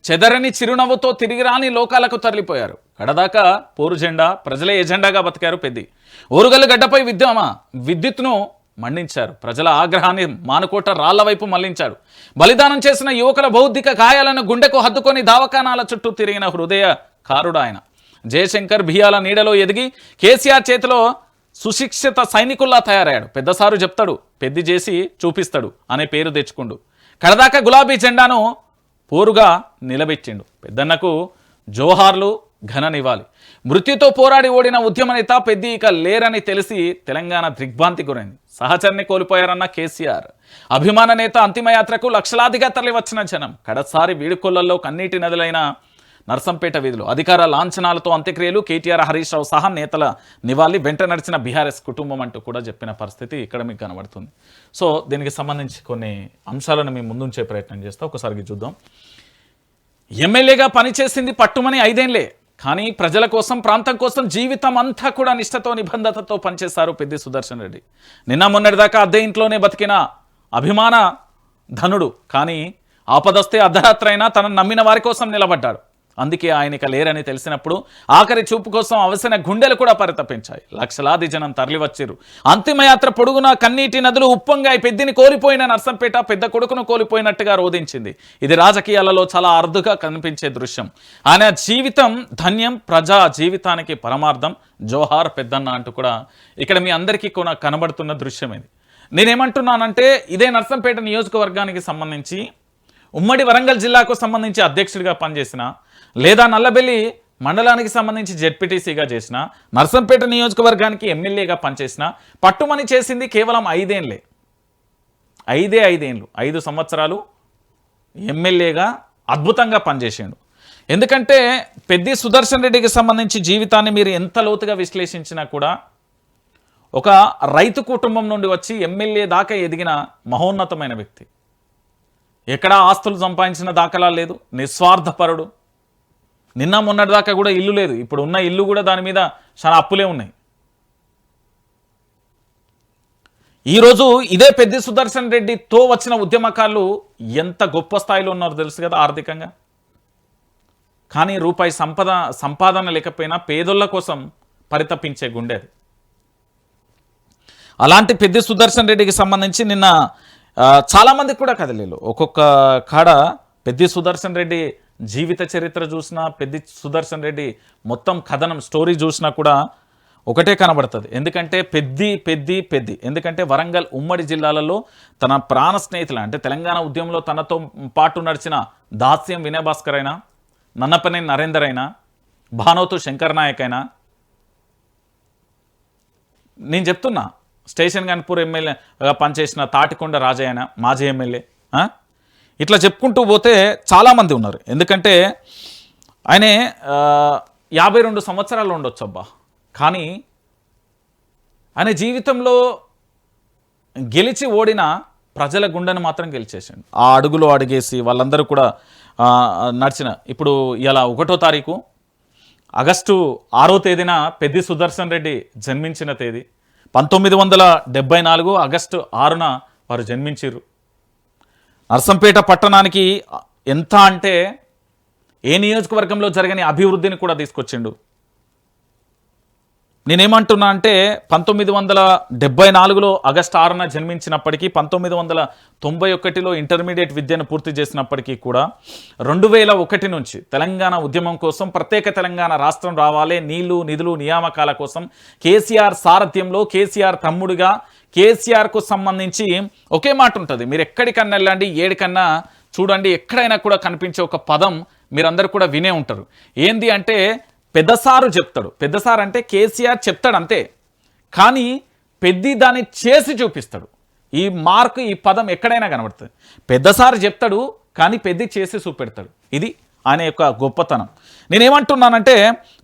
చెదరని చిరునవ్వుతో తిరిగి రాని లోకాలకు తరలిపోయారు. కడదాకా పోరు జెండా, ప్రజలే ఎజెండాగా బతికారు పెద్ది. ఓరుగల్లు గడ్డపై విద్యుత్ను మండించారు. ప్రజల ఆగ్రహాన్ని మానుకోట రాళ్ల వైపు మళ్లించాడు. బలిదానం చేసిన యువకుల బౌద్ధిక గాయాలను గుండెకు హద్దుకొని దావకానాల చుట్టూ తిరిగిన హృదయ కారుడు ఆయన. జయశంకర్ బియ్యాల నీడలో ఎదిగి కేసీఆర్ చేతిలో సుశిక్షిత సైనికుల్లా తయారయ్యాడు. పెద్దసారు చెప్తాడు, పెద్ది చేసి చూపిస్తాడు అనే పేరు తెచ్చుకుండు. కడదాకా గులాబీ జెండాను పోరుగా నిలబెట్టిండు. పెద్దన్నకు జోహార్లు, ఘన నివాళి. మృత్యుతో పోరాడి ఓడిన ఉద్యమ నేత పెద్ది ఇక లేరని తెలిసి తెలంగాణ దిగ్భ్రాంతి గురైంది. సహచరిని కోల్పోయారన్న కేసీఆర్. అభిమాన నేత అంతిమయాత్రకు లక్షలాదిగా తరలివచ్చిన జనం. కడసారి వీడుకొల్లలో కన్నీటి నదులైన నర్సంపేట వీధులు అధికార లాంఛనాలతో అంత్యక్రియలు. కేటీఆర్, హరీష్ రావు సహా నేతల నివాళి. వెంట నడిచిన బీఆర్ఎస్ కుటుంబం అంటూ కూడా చెప్పిన పరిస్థితి ఇక్కడ మీకు కనబడుతుంది. సో దీనికి సంబంధించి కొన్ని అంశాలను మేము ముందుంచే ప్రయత్నం చేస్తాం. ఒకసారి చూద్దాం. ఎమ్మెల్యేగా పనిచేసింది పట్టుమని 5 ఏళ్లే. కానీ ప్రజల కోసం, ప్రాంతం కోసం జీవితం అంతా కూడా నిష్ఠతో, నిబంధతతో పనిచేశారు పెద్ది సుదర్శన్ రెడ్డి. నిన్న మొన్నటిదాకా అద్దె ఇంట్లోనే బతికిన అభిమాన ధనుడు. కానీ ఆపదొస్తే అర్ధరాత్రైనా తనను నమ్మిన వారి కోసం నిలబడ్డాడు. అందుకే ఆయన ఇక లేరని తెలిసినప్పుడు ఆఖరి చూపు కోసం అవసర గుండెలు కూడా పరితపించాయి. లక్షలాది జనం తరలివచ్చిరు. అంతిమయాత్ర పొడుగున కన్నీటి నదులు ఉప్పొంగాయి. పెద్దిని కోల్పోయిన నర్సంపేట పెద్ద కొడుకును కోల్పోయినట్టుగా రోధించింది. ఇది రాజకీయాలలో చాలా అరుదుగా కనిపించే దృశ్యం. ఆయన జీవితం ధన్యం, ప్రజా జీవితానికి పరమార్థం. జోహార్ పెద్దన్న అంటూ కూడా ఇక్కడ మీ అందరికీ కూడా కనబడుతున్న దృశ్యం ఇది. నేనేమంటున్నానంటే ఇదే నర్సంపేట నియోజకవర్గానికి సంబంధించి ఉమ్మడి వరంగల్ జిల్లాకు సంబంధించి అధ్యక్షుడిగా పనిచేసిన, లేదా నల్లబెల్లి మండలానికి సంబంధించి జెడ్పీటీసీగా చేసిన, నర్సంపేట నియోజకవర్గానికి ఎమ్మెల్యేగా పనిచేసిన, పట్టుమని చేసింది కేవలం 5 ఏళ్లే. 5 ఏళ్ళు, 5 సంవత్సరాలు ఎమ్మెల్యేగా అద్భుతంగా పనిచేసాడు. ఎందుకంటే పెద్ది సుదర్శన్ రెడ్డికి సంబంధించి జీవితాన్ని మీరు ఎంత లోతుగా విశ్లేషించినా కూడా ఒక రైతు కుటుంబం నుండి వచ్చి ఎమ్మెల్యే దాకా ఎదిగిన మహోన్నతమైన వ్యక్తి. ఎక్కడా ఆస్తులు సంపాదించిన దాఖలా లేదు. నిస్వార్థపరుడు. నిన్న మొన్నటిదాకా కూడా ఇల్లు లేదు. ఇప్పుడు ఉన్న ఇల్లు కూడా దాని మీద చాలా అప్పులే ఉన్నాయి. ఈరోజు ఇదే పెద్ది సుదర్శన్ రెడ్డితో వచ్చిన ఉద్యమకారులు ఎంత గొప్ప స్థాయిలో ఉన్నారో తెలుసు కదా ఆర్థికంగా. కానీ రూపాయి సంపాదన లేకపోయినా పేదోళ్ళ కోసం పరితపించే గుండె అది. అలాంటి పెద్ది సుదర్శన్ రెడ్డికి సంబంధించి నిన్న చాలామందికి కూడా కదలేదు. ఒక్కొక్క కాడ పెద్ది సుదర్శన్ రెడ్డి జీవిత చరిత్ర చూసినా, పెద్ది సుదర్శన్ రెడ్డి మొత్తం కథనం స్టోరీ చూసినా కూడా ఒకటే కనబడుతుంది. ఎందుకంటే పెద్ది ఎందుకంటే వరంగల్ ఉమ్మడి జిల్లాలలో తన ప్రాణ స్నేహితులు అంటే తెలంగాణ ఉద్యమంలో తనతో పాటు నడిచిన దాస్యం వినయభాస్కర్ అయినా, నన్నపనేని నరేందర్ అయినా, భానోతు శంకర్ నాయక్ అయినా, నేను చెప్తున్నా స్టేషన్ గన్పూర్ ఎమ్మెల్యేగా పనిచేసిన తాటికొండ రాజయ్య మాజీ ఎమ్మెల్యే, ఇట్లా చెప్పుకుంటూ పోతే చాలామంది ఉన్నారు. ఎందుకంటే ఆయన 52 సంవత్సరాలు ఉండొచ్చు అబ్బా. కానీ ఆయన జీవితంలో గెలిచి ఓడిన ప్రజల గుండెను మాత్రం గెలిచేసాడు. ఆ అడుగులో అడుగేసి వాళ్ళందరూ కూడా నడిచిన. ఇప్పుడు ఇలా 1వ తారీఖు ఆగస్టు 6వ తేదీన పెద్ది సుదర్శన్ రెడ్డి జన్మించిన తేదీ. 1974 ఆగస్టు 6న వారు జన్మించారు. నర్సంపేట పట్టణానికి ఎంత అంటే ఏ నియోజకవర్గంలో జరగని అభివృద్ధిని కూడా తీసుకొచ్చిండు. నేనేమంటున్నా అంటే 1974లో ఆగస్టు 6న జన్మించినప్పటికీ 1991లో ఇంటర్మీడియట్ విద్యను పూర్తి చేసినప్పటికీ కూడా 2001 నుంచి తెలంగాణ ఉద్యమం కోసం ప్రత్యేక తెలంగాణ రాష్ట్రం రావాలి, నీళ్లు నిధులు నియామకాల కోసం కేసీఆర్ సారథ్యంలో కేసీఆర్ తమ్ముడిగా కేసీఆర్కు సంబంధించి ఒకే మాట ఉంటుంది. మీరు ఎక్కడికన్నా వెళ్ళండి, ఏడికన్నా చూడండి, ఎక్కడైనా కూడా కనిపించే ఒక పదం మీరందరూ కూడా వినే ఉంటారు. ఏంది అంటే పెద్దసారు చెప్తాడు. పెద్దసారు అంటే కేసీఆర్ చెప్తాడు అంతే, కానీ పెద్ది దాన్ని చేసి చూపిస్తాడు. ఈ మార్కు, ఈ పదం ఎక్కడైనా కనబడుతుంది. పెద్దసారు చెప్తాడు కానీ పెద్ది చేసి చూపెడతాడు. ఇది ఆయన యొక్క గొప్పతనం. నేనేమంటున్నానంటే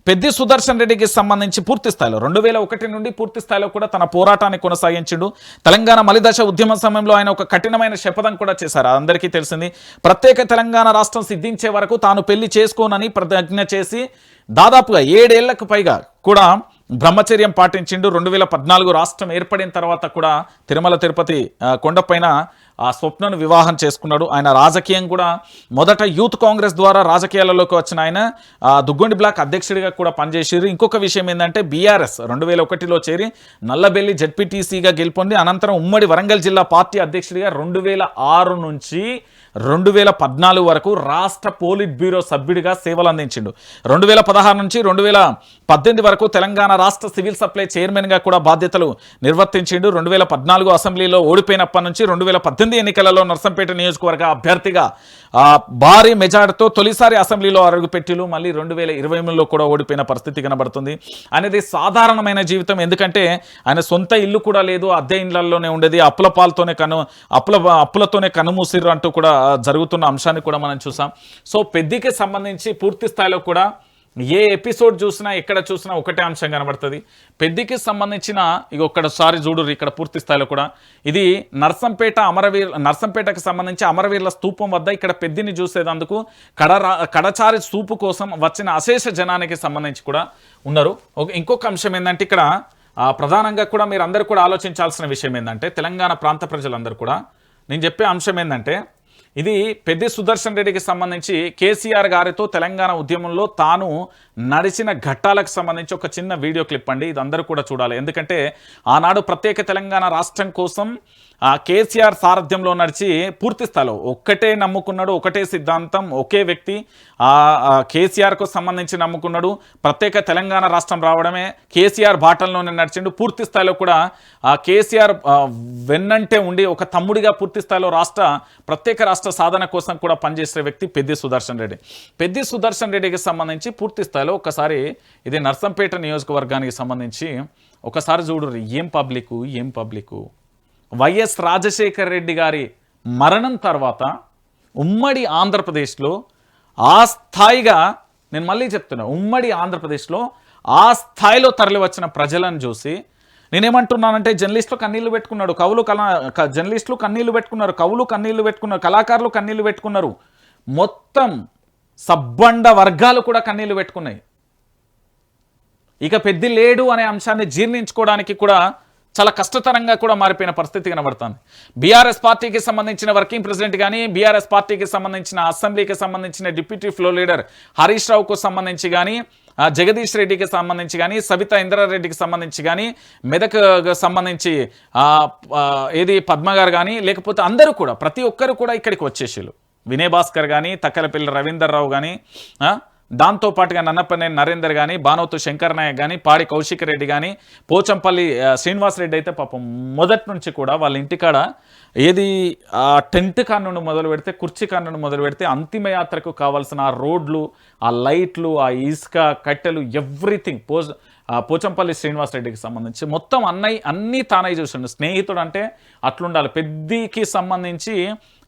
పెద్ది సుదర్శన్ రెడ్డికి సంబంధించి పూర్తి స్థాయిలో 2001 నుండి పూర్తి స్థాయిలో కూడా తన పోరాటాన్ని కొనసాగించిండు. తెలంగాణ మలిదశ ఉద్యమ సమయంలో ఆయన ఒక కఠినమైన శపథం కూడా చేశారు. అందరికీ తెలిసింది. ప్రత్యేక తెలంగాణ రాష్ట్రం సిద్ధించే వరకు తాను పెళ్లి చేసుకోనని ప్రతిజ్ఞ చేసి దాదాపుగా 7 ఏళ్లకు పైగా కూడా బ్రహ్మచర్యం పాటించిండు. 2014 రాష్ట్రం ఏర్పడిన తర్వాత కూడా తిరుమల తిరుపతి కొండపైన ఆ స్వప్నను వివాహం చేసుకున్నాడు. ఆయన రాజకీయం కూడా మొదట యూత్ కాంగ్రెస్ ద్వారా రాజకీయాలలోకి వచ్చిన ఆయన దుగ్గొండి బ్లాక్ అధ్యక్షుడిగా కూడా పనిచేసారు. ఇంకొక విషయం ఏంటంటే బీఆర్ఎస్ 2001లో చేరి నల్లబెల్లి జెడ్పీటీసీగా గెలుపొంది అనంతరం ఉమ్మడి వరంగల్ జిల్లా పార్టీ అధ్యక్షుడిగా 2006 నుంచి 2014 వరకు రాష్ట్ర పోలిట్ బ్యూరో సభ్యుడిగా సేవలు అందించిండు. 2016 నుంచి 2018 వరకు తెలంగాణ రాష్ట్ర సివిల్ సప్లై చైర్మన్గా కూడా బాధ్యతలు నిర్వర్తించిండు. 2014 అసెంబ్లీలో ఓడిపోయినప్పటి నుంచి 2018 ఎన్నికలలో నర్సంపేట నియోజకవర్గ అభ్యర్థిగా భారీ మెజార్టీతో తొలిసారి అసెంబ్లీలో అడుగుపెట్టిలు. మళ్ళీ 2020లో కూడా ఓడిపోయిన పరిస్థితి కనబడుతుంది. అనేది సాధారణమైన జీవితం. ఎందుకంటే ఆయన సొంత ఇల్లు కూడా లేదు, అద్దె ఇళ్లలోనే ఉండేది, అప్పులతోనే కనుమూసిర్రు అంటూ కూడా జరుగుతున్న అంశాన్ని కూడా మనం చూసాం. సో పెద్దికి సంబంధించి పూర్తి స్థాయిలో కూడా ఏ ఎపిసోడ్ చూసినా ఎక్కడ చూసినా ఒకటే అంశం కనబడుతుంది. పెద్దికి సంబంధించిన ఒక్కసారి చూడుర్రి ఇక్కడ పూర్తి స్థాయిలో కూడా ఇది నర్సంపేటకు సంబంధించి అమరవీరుల స్తూపం వద్ద ఇక్కడ పెద్దిని చూసేందుకు కడచారి చూపు కోసం వచ్చిన అశేష జనానికి సంబంధించి కూడా ఉన్నారు. ఇంకొక అంశం ఏంటంటే ఇక్కడ ప్రధానంగా కూడా మీరు అందరూ కూడా ఆలోచించాల్సిన విషయం ఏంటంటే తెలంగాణ ప్రాంత ప్రజలందరూ కూడా నేను చెప్పే అంశం ఏంటంటే ఇది పెద్ది సుదర్శన్ రెడ్డికి సంబంధించి కేసీఆర్ గారితో తెలంగాణ ఉద్యమంలో తాను నడిచిన ఘట్టాలకు సంబంధించి ఒక చిన్న వీడియో క్లిప్ అండి. ఇది అందరూ కూడా చూడాలి. ఎందుకంటే ఆనాడు ప్రత్యేక తెలంగాణ రాష్ట్రం కోసం కేసీఆర్ సారథ్యంలో నడిచి పూర్తి స్థాయిలో ఒక్కటే నమ్ముకున్నాడు, ఒకటే సిద్ధాంతం, ఒకే వ్యక్తి కేసీఆర్కు సంబంధించి నమ్ముకున్నాడు. ప్రత్యేక తెలంగాణ రాష్ట్రం రావడమే కేసీఆర్ బాటల్లోనే నడిచిండు. పూర్తి స్థాయిలో కూడా కేసీఆర్ వెన్నంటే ఉండి ఒక తమ్ముడిగా పూర్తి స్థాయిలో ప్రత్యేక రాష్ట్ర సాధన కోసం కూడా పనిచేసే వ్యక్తి పెద్ది సుదర్శన్ రెడ్డి. పెద్ది సుదర్శన్ రెడ్డికి సంబంధించి పూర్తి స్థాయిలో ఒకసారి ఇది నర్సంపేట నియోజకవర్గానికి సంబంధించి ఒకసారి చూడు. ఏం పబ్లిక్ వైఎస్ రాజశేఖర్ రెడ్డి గారి మరణం తర్వాత ఉమ్మడి ఆంధ్రప్రదేశ్లో ఆ స్థాయిగా నేను మళ్ళీ చెప్తున్నా, ఉమ్మడి ఆంధ్రప్రదేశ్లో ఆ స్థాయిలో తరలి వచ్చిన ప్రజలను చూసి నేనేమంటున్నానంటే జర్నలిస్టులు కన్నీళ్లు పెట్టుకున్నాడు, జర్నలిస్టులు కన్నీళ్లు పెట్టుకున్నారు, కవులు కన్నీళ్లు పెట్టుకున్నారు, కళాకారులు కన్నీళ్లు పెట్టుకున్నారు, మొత్తం సబ్బండ వర్గాలు కూడా కన్నీళ్లు పెట్టుకున్నాయి. ఇక పెద్ది లేడు అనే అంశాన్ని జీర్ణించుకోవడానికి కూడా చాలా కష్టతరంగా కూడా మారిపోయిన పరిస్థితి కనబడుతుంది. బీఆర్ఎస్ పార్టీకి సంబంధించిన వర్కింగ్ ప్రెసిడెంట్ కానీ, బీఆర్ఎస్ పార్టీకి సంబంధించిన అసెంబ్లీకి సంబంధించిన డిప్యూటీ ఫ్లోర్ లీడర్ హరీష్ రావుకు సంబంధించి కానీ, జగదీష్ రెడ్డికి సంబంధించి కానీ, సబితా ఇంద్రారెడ్డికి సంబంధించి కానీ, మెదక్ సంబంధించి పద్మ గారు కానీ, లేకపోతే అందరూ కూడా ప్రతి ఒక్కరు కూడా ఇక్కడికి వచ్చేసారు. వినయ్ భాస్కర్ కానీ, తక్కలపల్లి రవీందర్ రావు కానీ, దాంతోపాటుగా నన్నపనేని నరేందర్ కానీ, బానోతు శంకర్ నాయక్ కానీ, పాడి కౌశిక్ రెడ్డి కానీ, పోచంపల్లి శ్రీనివాసరెడ్డి అయితే పాపం మొదటి నుంచి కూడా వాళ్ళ ఇంటికాడ టెంట్ కాడ నుండి మొదలు పెడితే, కుర్చీ కాడ నుండి మొదలు పెడితే అంతిమ యాత్రకు కావాల్సిన ఆ రోడ్లు, ఆ లైట్లు, ఆ ఇసుక కట్టెలు, ఎవ్రీథింగ్ పోచంపల్లి శ్రీనివాసరెడ్డికి సంబంధించి మొత్తం అన్నీ తానై చూసిండు. స్నేహితుడు అంటే అట్లుండాలి. పెద్దికి సంబంధించి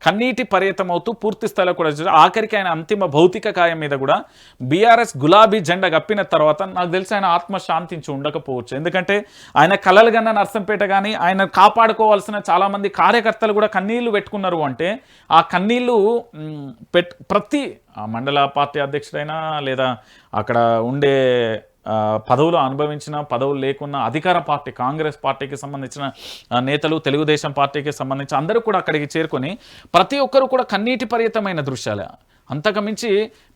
కన్నీటి పర్యటన అవుతూ పూర్తి స్థాయిలో కూడా ఆఖరికి ఆయన అంతిమ భౌతిక కాయం మీద కూడా బీఆర్ఎస్ గులాబీ జెండా కప్పిన తర్వాత నాకు తెలిసి ఆయన ఆత్మ శాంతించి ఉండకపోవచ్చు. ఎందుకంటే ఆయన కలలు కన్నా నర్సంపేట కానీ ఆయన కాపాడుకోవాల్సిన చాలామంది కార్యకర్తలు కూడా కన్నీళ్లు పెట్టుకున్నారు. అంటే ఆ కన్నీళ్లు ప్రతి మండల పార్టీ అధ్యక్షుడైనా లేదా అక్కడ ఉండే పదవులు అనుభవించిన, పదవులు లేకున్నా, అధికార పార్టీ కాంగ్రెస్ పార్టీకి సంబంధించిన నేతలు, తెలుగుదేశం పార్టీకి సంబంధించి అందరూ కూడా అక్కడికి చేరుకొని ప్రతి ఒక్కరు కూడా కన్నీటి పర్యతమైన దృశ్యాలు. అంతకుమించి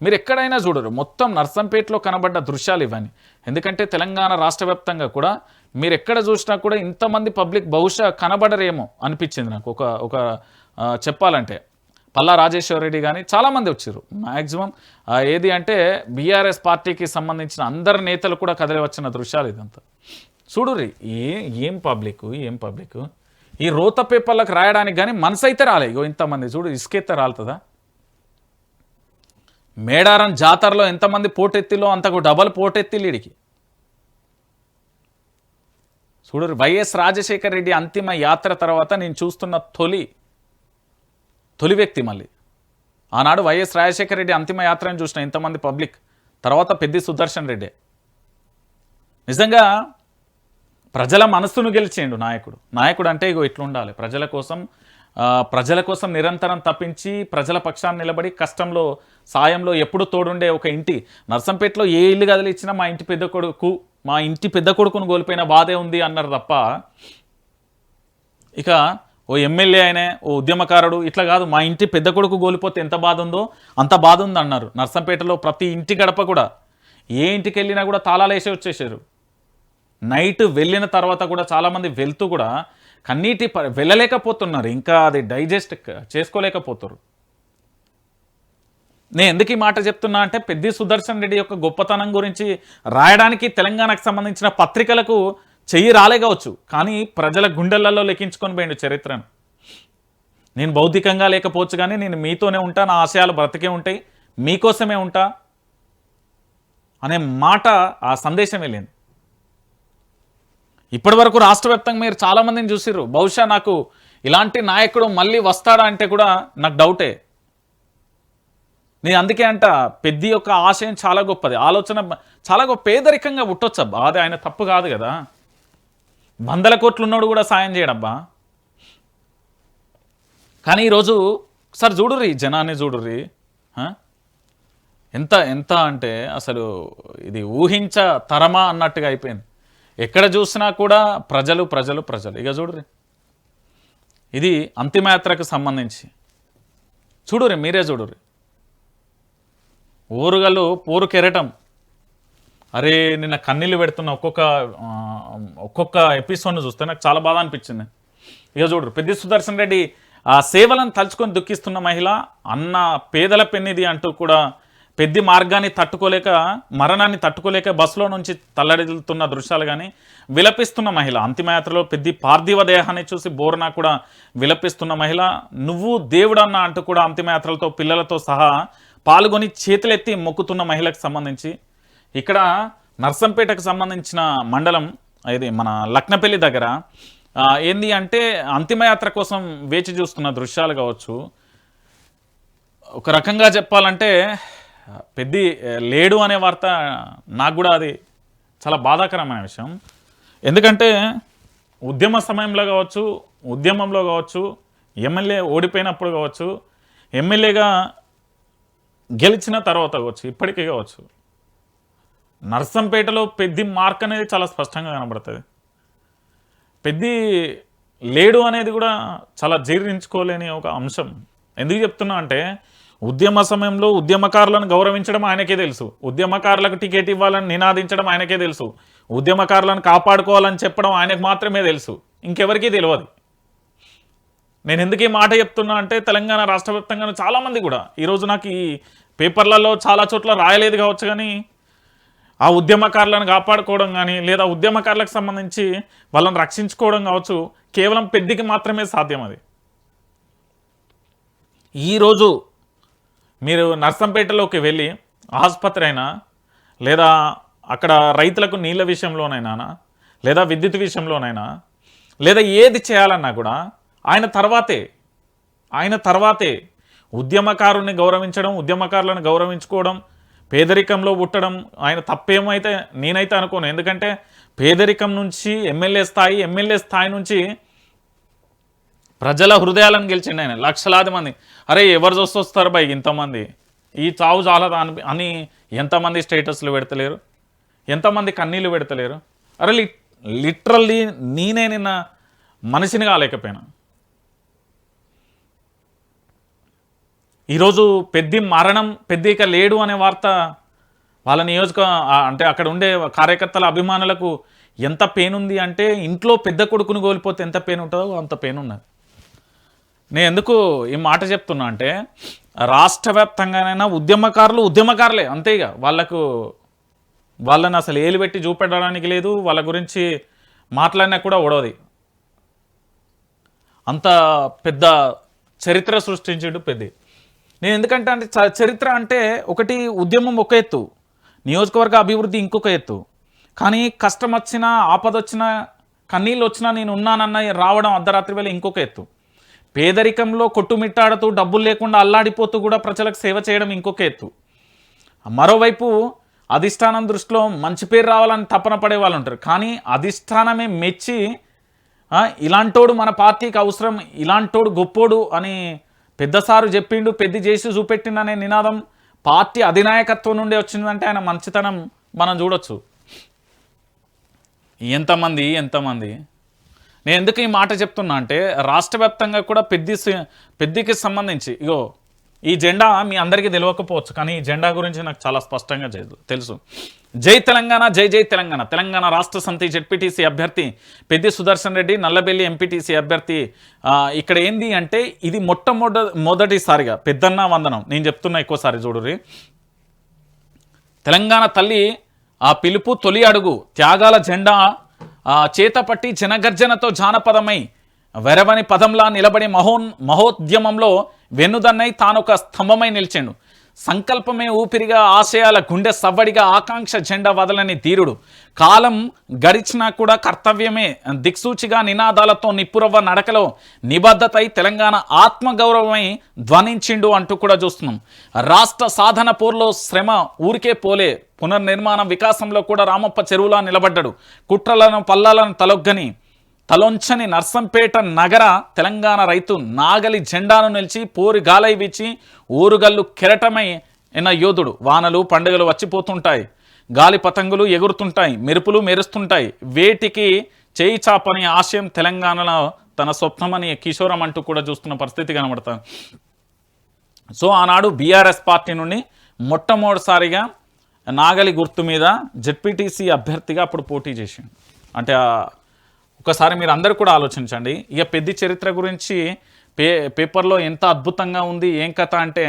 మీరు ఎక్కడైనా చూడరు, మొత్తం నర్సంపేటలో కనబడ్డ దృశ్యాలు ఇవన్నీ. ఎందుకంటే తెలంగాణ రాష్ట్ర వ్యాప్తంగా కూడా మీరు ఎక్కడ చూసినా కూడా ఇంతమంది పబ్లిక్ బహుశా కనబడరేమో అనిపించింది నాకు. ఒక చెప్పాలంటే పల్లా రాజేశ్వర రెడ్డి కానీ చాలామంది వచ్చారు. మ్యాక్సిమం అంటే బీఆర్ఎస్ పార్టీకి సంబంధించిన అందరు నేతలు కూడా కదిలి వచ్చిన దృశ్యాలు ఇదంతా చూడుర్రి. ఏం పబ్లిక్ ఈ రోత పేపర్లకు రాయడానికి కానీ మనసు అయితే రాలే. ఇంతమంది చూడు, ఇసుకెత్తే రాలుతుందా? మేడారం జాతరలో ఎంతమంది పోటెత్తిలో అంతకు డబల్ పోటెత్తిలు ఇడికి చూడుర్రి. వైఎస్ రాజశేఖర రెడ్డి అంతిమ యాత్ర తర్వాత నేను చూస్తున్న తొలి వ్యక్తి. మళ్ళీ ఆనాడు వైఎస్ రాజశేఖర రెడ్డి అంతిమ యాత్రను చూసిన ఇంతమంది పబ్లిక్, తర్వాత పెద్ది సుదర్శన్ రెడ్డి. నిజంగా ప్రజల మనస్సును గెలిచేయండు నాయకుడు అంటే ఇట్లుండాలి. ప్రజల కోసం నిరంతరం తప్పించి ప్రజల పక్షాన్ని నిలబడి కష్టంలో సాయంలో ఎప్పుడు తోడుండే ఒక ఇంటి. నర్సంపేటలో ఏ ఇల్లు కదిలిచ్చినా మా ఇంటి పెద్ద కొడుకును కోల్పోయిన బాధే ఉంది అన్నారు తప్ప ఇక ఓ ఎమ్మెల్యే అయినా ఓ ఉద్యమకారుడు ఇట్లా కాదు, మా ఇంటి పెద్ద కొడుకు కోల్పోతే ఎంత బాధ ఉందో అంత బాధ ఉంది అన్నారు. నర్సంపేటలో ప్రతి ఇంటి గడప కూడా ఏ ఇంటికి వెళ్ళినా కూడా తాళాలు వేసి వచ్చేసారు. నైట్ వెళ్ళిన తర్వాత కూడా చాలామంది వెళ్తూ కూడా కన్నీటి వెళ్ళలేకపోతున్నారు, ఇంకా అది డైజెస్ట్ చేసుకోలేకపోతారు. నేను ఎందుకు ఈ మాట చెప్తున్నా అంటే పెద్ది సుదర్శన్ రెడ్డి యొక్క గొప్పతనం గురించి రాయడానికి తెలంగాణకు సంబంధించిన పత్రికలకు చెయ్యి రాలే కావచ్చు, కానీ ప్రజల గుండెలలో లెక్కించుకొని పోయిండు చరిత్రను. నేను భౌతికంగా లేకపోవచ్చు కానీ నేను మీతోనే ఉంటా, నా ఆశయాలు బ్రతికే ఉంటాయి, మీకోసమే ఉంటా అనే మాట, ఆ సందేశం వెళ్ళింది. ఇప్పటి వరకు రాష్ట్ర వ్యాప్తంగా మీరు చాలామందిని చూసిర్రు. బహుశా నాకు ఇలాంటి నాయకుడు మళ్ళీ వస్తాడా అంటే కూడా నాకు డౌటే. నేను అందుకే అంట పెద్ది యొక్క ఆశయం చాలా గొప్పది, ఆలోచన చాలా గొప్ప. పేదరికంగా పుట్టొచ్చబ్బా, అది ఆయన తప్పు కాదు కదా. 100 కోట్లు ఉన్నోడు కూడా సాయం చేయడబ్బా. కానీ ఈరోజు ఒకసారి చూడుర్రి, జనాన్ని చూడుర్రి, ఎంత ఎంత అంటే అసలు ఇది ఊహించ తరమా అన్నట్టుగా అయిపోయింది. ఎక్కడ చూసినా కూడా ప్రజలు ప్రజలు ప్రజలు. ఇక చూడుర్రి, ఇది అంతిమయాత్రకు సంబంధించి చూడుర్రి, మీరే చూడుర్రి. ఊరుగలు పోరు కెరటం. అరే నిన్న కన్నీళ్ళు పెడుతున్న ఒక్కొక్క ఎపిసోడ్ను చూస్తే నాకు చాలా బాధ అనిపించింది. ఇక చూడరు, పెద్ది సుదర్శన్ రెడ్డి ఆ సేవలను తలుచుకొని దుఃఖిస్తున్న మహిళ, అన్న పేదల పెన్నిది అంటూ కూడా పెద్ది మార్గాన్ని తట్టుకోలేక, మరణాన్ని తట్టుకోలేక బస్సులో నుంచి తల్లడిల్లుతున్న దృశ్యాలు కానీ విలపిస్తున్న మహిళ. అంతిమయాత్రలో పెద్ది పార్థివ దేహాన్ని చూసి బోర్నా కూడా విలపిస్తున్న మహిళ. నువ్వు దేవుడన్నా అంటూ కూడా అంతిమయాత్రలతో పిల్లలతో సహా పాల్గొని చేతులెత్తి మొక్కుతున్న మహిళకు సంబంధించి ఇక్కడ నర్సంపేటకు సంబంధించిన మండలం, ఇది మన లక్నపల్లి దగ్గర ఏంది అంటే అంతిమయాత్ర కోసం వేచి చూస్తున్న దృశ్యాలు కావచ్చు. ఒక రకంగా చెప్పాలంటే పెద్ది లేడు అనే వార్త నాకు కూడా అది చాలా బాధాకరమైన విషయం. ఎందుకంటే ఉద్యమ సమయంలో కావచ్చు, ఉద్యమంలో కావచ్చు, ఎమ్మెల్యే ఓడిపోయినప్పుడు కావచ్చు, ఎమ్మెల్యేగా గెలిచిన తర్వాత కావచ్చు, ఇప్పటికీ కావచ్చు, నర్సంపేటలో పెద్ది మార్క్ అనేది చాలా స్పష్టంగా కనబడుతుంది. పెద్ది లేడు అనేది కూడా చాలా జీర్ణించుకోలేని ఒక అంశం. ఎందుకు చెప్తున్నా అంటే ఉద్యమ సమయంలో ఉద్యమకారులను గౌరవించడం ఆయనకే తెలుసు, ఉద్యమకారులకు టికెట్ ఇవ్వాలని నినాదించడం ఆయనకే తెలుసు, ఉద్యమకారులను కాపాడుకోవాలని చెప్పడం ఆయనకు మాత్రమే తెలుసు, ఇంకెవరికీ తెలియదు. నేను ఎందుకు ఈ మాట చెప్తున్నా అంటే తెలంగాణ రాష్ట్ర వ్యాప్తంగా చాలామంది కూడా ఈరోజు నాకు ఈ పేపర్లలో చాలా చోట్ల రాయలేదు కావచ్చు, కానీ ఆ ఉద్యమకారులను కాపాడుకోవడం కానీ లేదా ఉద్యమకారులకు సంబంధించి వాళ్ళని రక్షించుకోవడం కావచ్చు కేవలం పెద్దికి మాత్రమే సాధ్యం. అది ఈరోజు మీరు నర్సంపేటలోకి వెళ్ళి ఆసుపత్రి అయినా లేదా అక్కడ రైతులకు నీళ్ళ విషయంలోనైనా లేదా విద్యుత్ విషయంలోనైనా లేదా ఏది చేయాలన్నా కూడా ఆయన తర్వాతే ఉద్యమకారుని గౌరవించడం, ఉద్యమకారులను గౌరవించుకోవడం, పేదరికంలో పుట్టడం ఆయన తప్పేమైతే నేనైతే అనుకోను. ఎందుకంటే పేదరికం నుంచి ఎమ్మెల్యే స్థాయి నుంచి ప్రజల హృదయాలను గెలిచిండు ఆయన. లక్షలాది మంది అరే ఎవరు చూస్తొస్తారు బై ఇంతమంది, ఈ చావు చాలా అని ఎంతమంది స్టేటస్లు పెడతలేరు, ఎంతమంది కన్నీళ్ళు పెడతలేరు. అరే లిటరల్లీ నేనే నిన్న మనిషిని కాలేకపోయినా. ఈరోజు పెద్ది మరణం, పెద్ది ఇక లేడు అనే వార్త వాళ్ళ అంటే అక్కడ ఉండే కార్యకర్తల అభిమానులకు ఎంత పెయిన్ ఉంది అంటే ఇంట్లో పెద్ద కొడుకుని కోల్పోతే ఎంత పెయిన్ ఉంటుందో అంత పెయిన్ ఉన్నది. నేను ఎందుకు ఈ మాట చెప్తున్నా అంటే రాష్ట్ర వ్యాప్తంగానైనా ఉద్యమకారులే అంతే. ఇక వాళ్ళని అసలు ఏలు పెట్టి చూపెట్టడానికి లేదు, వాళ్ళ గురించి మాట్లాడినా కూడా ఓడవది. అంత పెద్ద చరిత్ర సృష్టించిండు పెద్ది. నేను ఎందుకంటే అంటే చరిత్ర అంటే ఒకటి ఉద్యమం ఒక ఎత్తు, నియోజకవర్గ అభివృద్ధి ఇంకొక ఎత్తు. కానీ కష్టం వచ్చినా, ఆపద వచ్చినా, కన్నీళ్ళు వచ్చినా నేను ఉన్నానన్న రావడం అర్ధరాత్రి వేళ ఇంకొక ఎత్తు. పేదరికంలో కొట్టుమిట్టాడుతూ డబ్బులు లేకుండా అల్లాడిపోతూ కూడా ప్రజలకు సేవ చేయడం ఇంకొక ఎత్తు. మరోవైపు అధిష్టానం దృష్టిలో మంచి పేరు రావాలని తపన పడే వాళ్ళు ఉంటారు, కానీ అధిష్టానమే మెచ్చి ఇలాంటోడు మన పార్టీకి అవసరం, ఇలాంటోడు గొప్పోడు అని పెద్దసారు చెప్పిండు, పెద్ది చేసి చూపెట్టిందనే నినాదం పార్టీ అధినాయకత్వం నుండి వచ్చిందంటే ఆయన మంచితనం మనం చూడొచ్చు. ఎంతమంది నేను ఎందుకు ఈ మాట చెప్తున్నా అంటే రాష్ట్ర వ్యాప్తంగా కూడా పెద్దికి సంబంధించి ఇగో ఈ జెండా మీ అందరికీ తెలియకపోవచ్చు, కానీ ఈ జెండా గురించి నాకు చాలా స్పష్టంగా తెలుసు. జై తెలంగాణ, జై జై తెలంగాణ. తెలంగాణ రాష్ట్ర సమితి జెడ్పీటీసీ అభ్యర్థి పెద్ది సుదర్శన్ రెడ్డి, నల్లబెల్లి ఎంపీటీసీ అభ్యర్థి. ఇక్కడ ఏంది అంటే ఇది మొదటిసారిగా పెద్దన్న వందనం నేను చెప్తున్నా, ఎక్కువసారి చూడుర్రి. తెలంగాణ తల్లి ఆ పిలుపు తొలి అడుగు, త్యాగాల జెండా చేతపట్టి జనగర్జనతో జానపదమై వెరవని పదంలా నిలబడి మహోద్యమంలో వెన్నుదన్నై తానొక స్తంభమై నిలిచాడు. సంకల్పమే ఊపిరిగా, ఆశయాల గుండె సవ్వడిగా, ఆకాంక్ష జెండా వదలని ధీరుడు. కాలం గడిచినా కూడా కర్తవ్యమే దిక్సూచిగా, నినాదాలతో నిప్పురవ్వ నడకలో నిబద్ధతై తెలంగాణ ఆత్మగౌరవమై ధ్వనించిండు అంటూ కూడా చూస్తున్నాం. రాష్ట్ర సాధన పోర్లో శ్రమ ఊరికే పోలే, పునర్నిర్మాణం వికాసంలో కూడా రామప్ప చెరువులా నిలబడ్డాడు. కుట్రలను పల్లాలను తలొంచని నర్సంపేట నగర తెలంగాణ రైతు నాగలి జెండాను నిలిచి పోరి గాలై వీచి ఊరుగల్లు కెరటమై ఎన్న యోధుడు. వానలు పండుగలు వచ్చిపోతుంటాయి, గాలి పతంగులు ఎగురుతుంటాయి, మెరుపులు మెరుస్తుంటాయి, వేటికి చేయి చాపని ఆశయం తెలంగాణలో తన స్వప్నమని కిషోరం అంటూ కూడా చూస్తున్న పరిస్థితి కనబడతాం. సో ఆనాడు బీఆర్ఎస్ పార్టీ నుండి మొట్టమొదటిసారిగా నాగలి గుర్తు మీద జెడ్పీటీసీ అభ్యర్థిగా అప్పుడు పోటీ చేసిండు. అంటే ఒకసారి మీరు అందరు కూడా ఆలోచించండి. ఇక పెద్ద చరిత్ర గురించి పేపర్లో ఎంత అద్భుతంగా ఉంది, ఏం కథ అంటే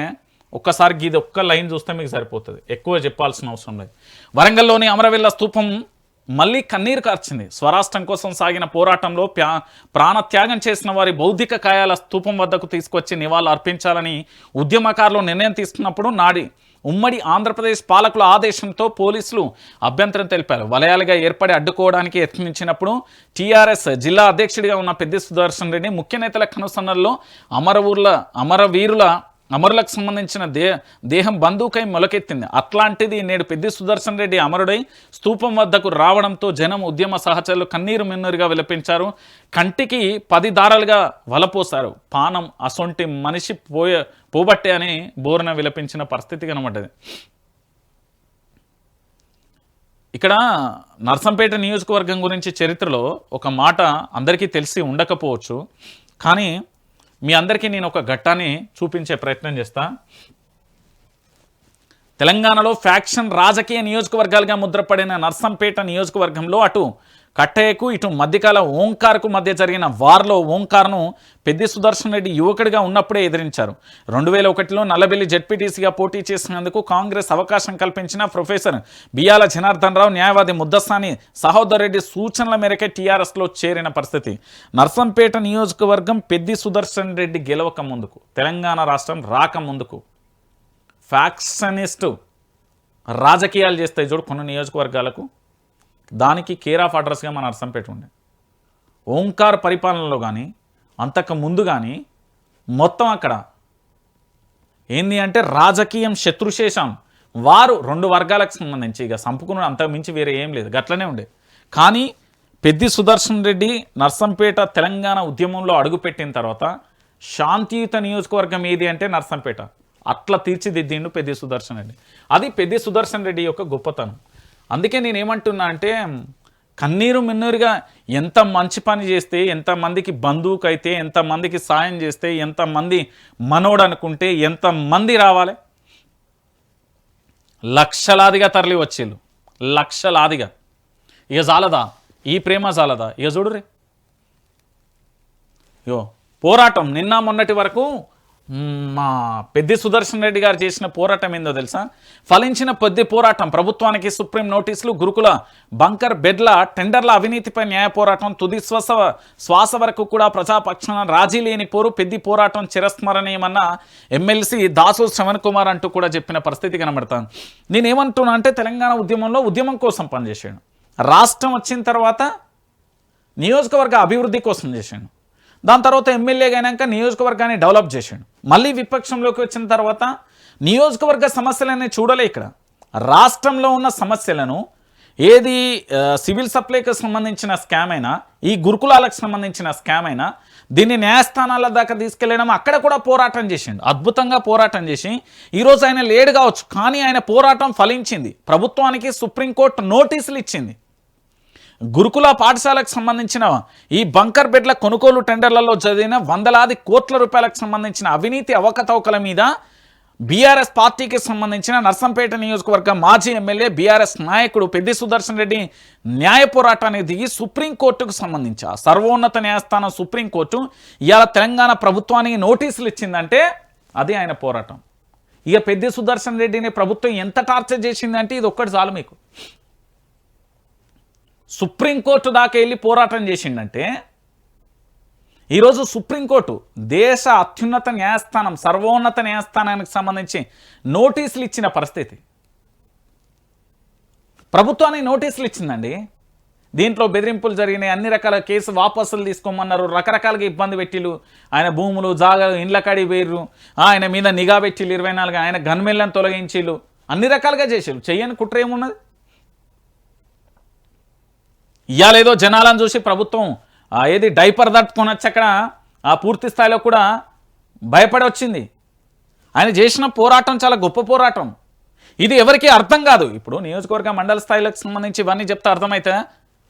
ఒక్కసారి ఇది ఒక్క లైన్ చూస్తే మీకు సరిపోతుంది, ఎక్కువ చెప్పాల్సిన అవసరం లేదు. వరంగల్లోని అమరవీళ్ళ స్తూపం మళ్ళీ కన్నీరు కార్చింది. స్వరాష్ట్రం కోసం సాగిన పోరాటంలో ప్రాణత్యాగం చేసిన వారి భౌతిక కాయాల స్తూపం వద్దకు తీసుకొచ్చి నివాళులు అర్పించాలని ఉద్యమకారులు నిర్ణయం తీసుకున్నప్పుడు ఉమ్మడి ఆంధ్రప్రదేశ్ పాలకుల ఆదేశంతో పోలీసులు అభ్యంతరం తెలిపారు. వలయాలుగా ఏర్పడి అడ్డుకోవడానికి యత్నించినప్పుడు టీఆర్ఎస్ జిల్లా అధ్యక్షుడిగా ఉన్న పెద్ది సుదర్శన్ రెడ్డి ముఖ్య నేతల కనుసన్నల్లో అమరులకు సంబంధించిన దేహం బంధుకై మొలకెత్తింది. అట్లాంటిది నేడు పెద్ది సుదర్శన్ రెడ్డి అమరుడై స్తూపం వద్దకు రావడంతో జనం, ఉద్యమ సహచరులు కన్నీరు మిన్నీరుగా విలపించారు. కంటికి 10 దారాలుగా వలపోశారు. పానం అసొంటి మనిషి పోబట్టే అని బోరున విలపించిన పరిస్థితి కనబడ్డది. ఇక్కడ నర్సంపేట నియోజకవర్గం గురించి చరిత్రలో ఒక మాట అందరికీ తెలిసి ఉండకపోవచ్చు, కానీ మీ అందరికీ నేను ఒక ఘట్టాన్ని చూపించే ప్రయత్నం చేస్తా. తెలంగాణలో ఫ్యాక్షన్ రాజకీయ నియోజకవర్గాలుగా ముద్రపడిన నర్సంపేట నియోజకవర్గంలో అటు కట్టయ్యకు ఇటు మధ్యకాల ఓంకార్కు మధ్య జరిగిన వార్లో ఓంకార్ను పెద్ది సుదర్శన్ రెడ్డి యువకుడిగా ఉన్నప్పుడే ఎదిరించారు. 2001లో నల్లబెల్లి జెడ్పీటీసీగా పోటీ చేసినందుకు కాంగ్రెస్ అవకాశం కల్పించిన ప్రొఫెసర్ బియ్యాల జనార్దన్ రావు, న్యాయవాది ముద్దస్సాని సహోదర్ రెడ్డి సూచనల మేరకే టీఆర్ఎస్లో చేరిన పరిస్థితి. నర్సంపేట నియోజకవర్గం పెద్ది సుదర్శన్ రెడ్డి గెలవక ముందుకు, తెలంగాణ రాష్ట్రం రాకముందుకు ఫ్యాక్షనిస్టు రాజకీయాలు చేస్తాయి చూడు కొన్ని నియోజకవర్గాలకు, దానికి కేర్ ఆఫ్ అడ్రస్గా మన నర్సంపేట ఉండే. ఓంకార్ పరిపాలనలో కానీ అంతకు ముందు కానీ మొత్తం అక్కడ ఏంది అంటే రాజకీయం శత్రుశేషం. వారు 2 వర్గాలకు సంబంధించి ఇక సంపుకున్న అంతకు మించి వేరే ఏం లేదు, గట్లనే ఉండే. కానీ పెద్ది సుదర్శన్ రెడ్డి నర్సంపేట తెలంగాణ ఉద్యమంలో అడుగుపెట్టిన తర్వాత శాంతియుత నియోజకవర్గం ఏది అంటే నర్సంపేట. అట్లా తీర్చిదిద్దిండు పెద్ది సుదర్శన్ రెడ్డి. అది పెద్ది సుదర్శన్ రెడ్డి యొక్క గొప్పతనం. అందుకే నేనేమంటున్నా అంటే కన్నీరు మిన్నీరుగా ఎంత మంచి పని చేస్తే, ఎంతమందికి బంధువుకు అయితే, ఎంతమందికి సాయం చేస్తే, ఎంతమంది మనోడు అనుకుంటే ఎంతమంది రావాలి, లక్షలాదిగా తరలి వచ్చేళ్ళు, లక్షలాదిగా. ఇక చాలదా ఈ ప్రేమ, చాలదా ఇక చూడురే. పోరాటం నిన్న మొన్నటి వరకు మా పెద్ది సుదర్శన్ రెడ్డి గారు చేసిన పోరాటం ఏందో తెలుసా? ఫలించిన పెద్ద పోరాటం, ప్రభుత్వానికి సుప్రీం నోటీసులు, గురుకుల బంకర్ బెడ్ల టెండర్ల అవినీతిపై న్యాయ పోరాటం, తుది శ్వాస వరకు కూడా ప్రజాపక్షాన రాజీ లేని పోరు, పెద్ద పోరాటం చిరస్మరణీయమన్న ఎమ్మెల్సీ దాసు శ్రవణ్ కుమార్ అంటూ కూడా చెప్పిన పరిస్థితి కనబడతాను. నేనేమంటున్నా అంటే తెలంగాణ ఉద్యమంలో ఉద్యమం కోసం పనిచేసాడు, రాష్ట్రం వచ్చిన తర్వాత నియోజకవర్గ అభివృద్ధి కోసం చేశాడు, దాని తర్వాత ఎమ్మెల్యేగా అయినాక నియోజకవర్గాన్ని డెవలప్ చేశాడు, మళ్ళీ విపక్షంలోకి వచ్చిన తర్వాత నియోజకవర్గ సమస్యలనే చూడలే. ఇక్కడ రాష్ట్రంలో ఉన్న సమస్యలను ఏది సివిల్ సప్లైకి సంబంధించిన స్కామ్ అయినా, ఈ గురుకులాలకు సంబంధించిన స్కామ్ అయినా, దీన్ని న్యాయస్థానాల దాకా తీసుకెళ్ళడం, అక్కడ కూడా పోరాటం చేసిండు, అద్భుతంగా పోరాటం చేసి ఈరోజు ఆయన లేడు కావచ్చు, కానీ ఆయన పోరాటం ఫలించింది. ప్రభుత్వానికి సుప్రీంకోర్టు నోటీసులు ఇచ్చింది. గురుకుల పాఠశాలకు సంబంధించిన ఈ బంకర్ బెడ్ల కొనుగోలు టెండర్లలో జరిగిన 100,000 కోట్ల రూపాయలకు సంబంధించిన అవినీతి అవకతవకల మీద బీఆర్ఎస్ పార్టీకి సంబంధించిన నర్సంపేట నియోజకవర్గ మాజీ ఎమ్మెల్యే బీఆర్ఎస్ నాయకుడు పెద్ది సుదర్శన్ రెడ్డి న్యాయ పోరాటానికి దిగి సుప్రీంకోర్టుకు సంబంధించి సర్వోన్నత న్యాయస్థానం సుప్రీంకోర్టు ఇవాళ తెలంగాణ ప్రభుత్వానికి నోటీసులు ఇచ్చిందంటే అది ఆయన పోరాటం. ఇక పెద్ది సుదర్శన్ రెడ్డిని ప్రభుత్వం ఎంత టార్చర్ చేసిందంటే ఇది ఒక్కటి చాలు మీకు. సుప్రీంకోర్టు దాకా వెళ్ళి పోరాటం చేసిండంటే ఈరోజు సుప్రీంకోర్టు దేశ అత్యున్నత న్యాయస్థానం సర్వోన్నత న్యాయస్థానానికి సంబంధించి నోటీసులు ఇచ్చిన పరిస్థితి. ప్రభుత్వానికి నోటీసులు ఇచ్చిందండి. దీంట్లో బెదిరింపులు జరిగినాయి, అన్ని రకాల కేసు వాపసులు తీసుకోమన్నారు, రకరకాలుగా ఇబ్బంది పెట్టిలు, ఆయన భూములు జాగాలు ఇండ్ల కాడి వేర్రు, ఆయన మీద నిఘా పెట్టిలు 24, ఆయన గన్మెన్లను తొలగించిలు, అన్ని రకాలుగా చేసిరు. చెయ్యని కుట్ర ఏమున్నది? ఇవాళేదో జనాలను చూసి ప్రభుత్వం ఏది డైపర్ తట్టుకొని వచ్చి అక్కడ పూర్తి స్థాయిలో కూడా భయపడి వచ్చింది. ఆయన చేసిన పోరాటం చాలా గొప్ప పోరాటం. ఇది ఎవరికీ అర్థం కాదు. ఇప్పుడు నియోజకవర్గ మండల స్థాయిలకు సంబంధించి ఇవన్నీ చెప్తే అర్థమైతే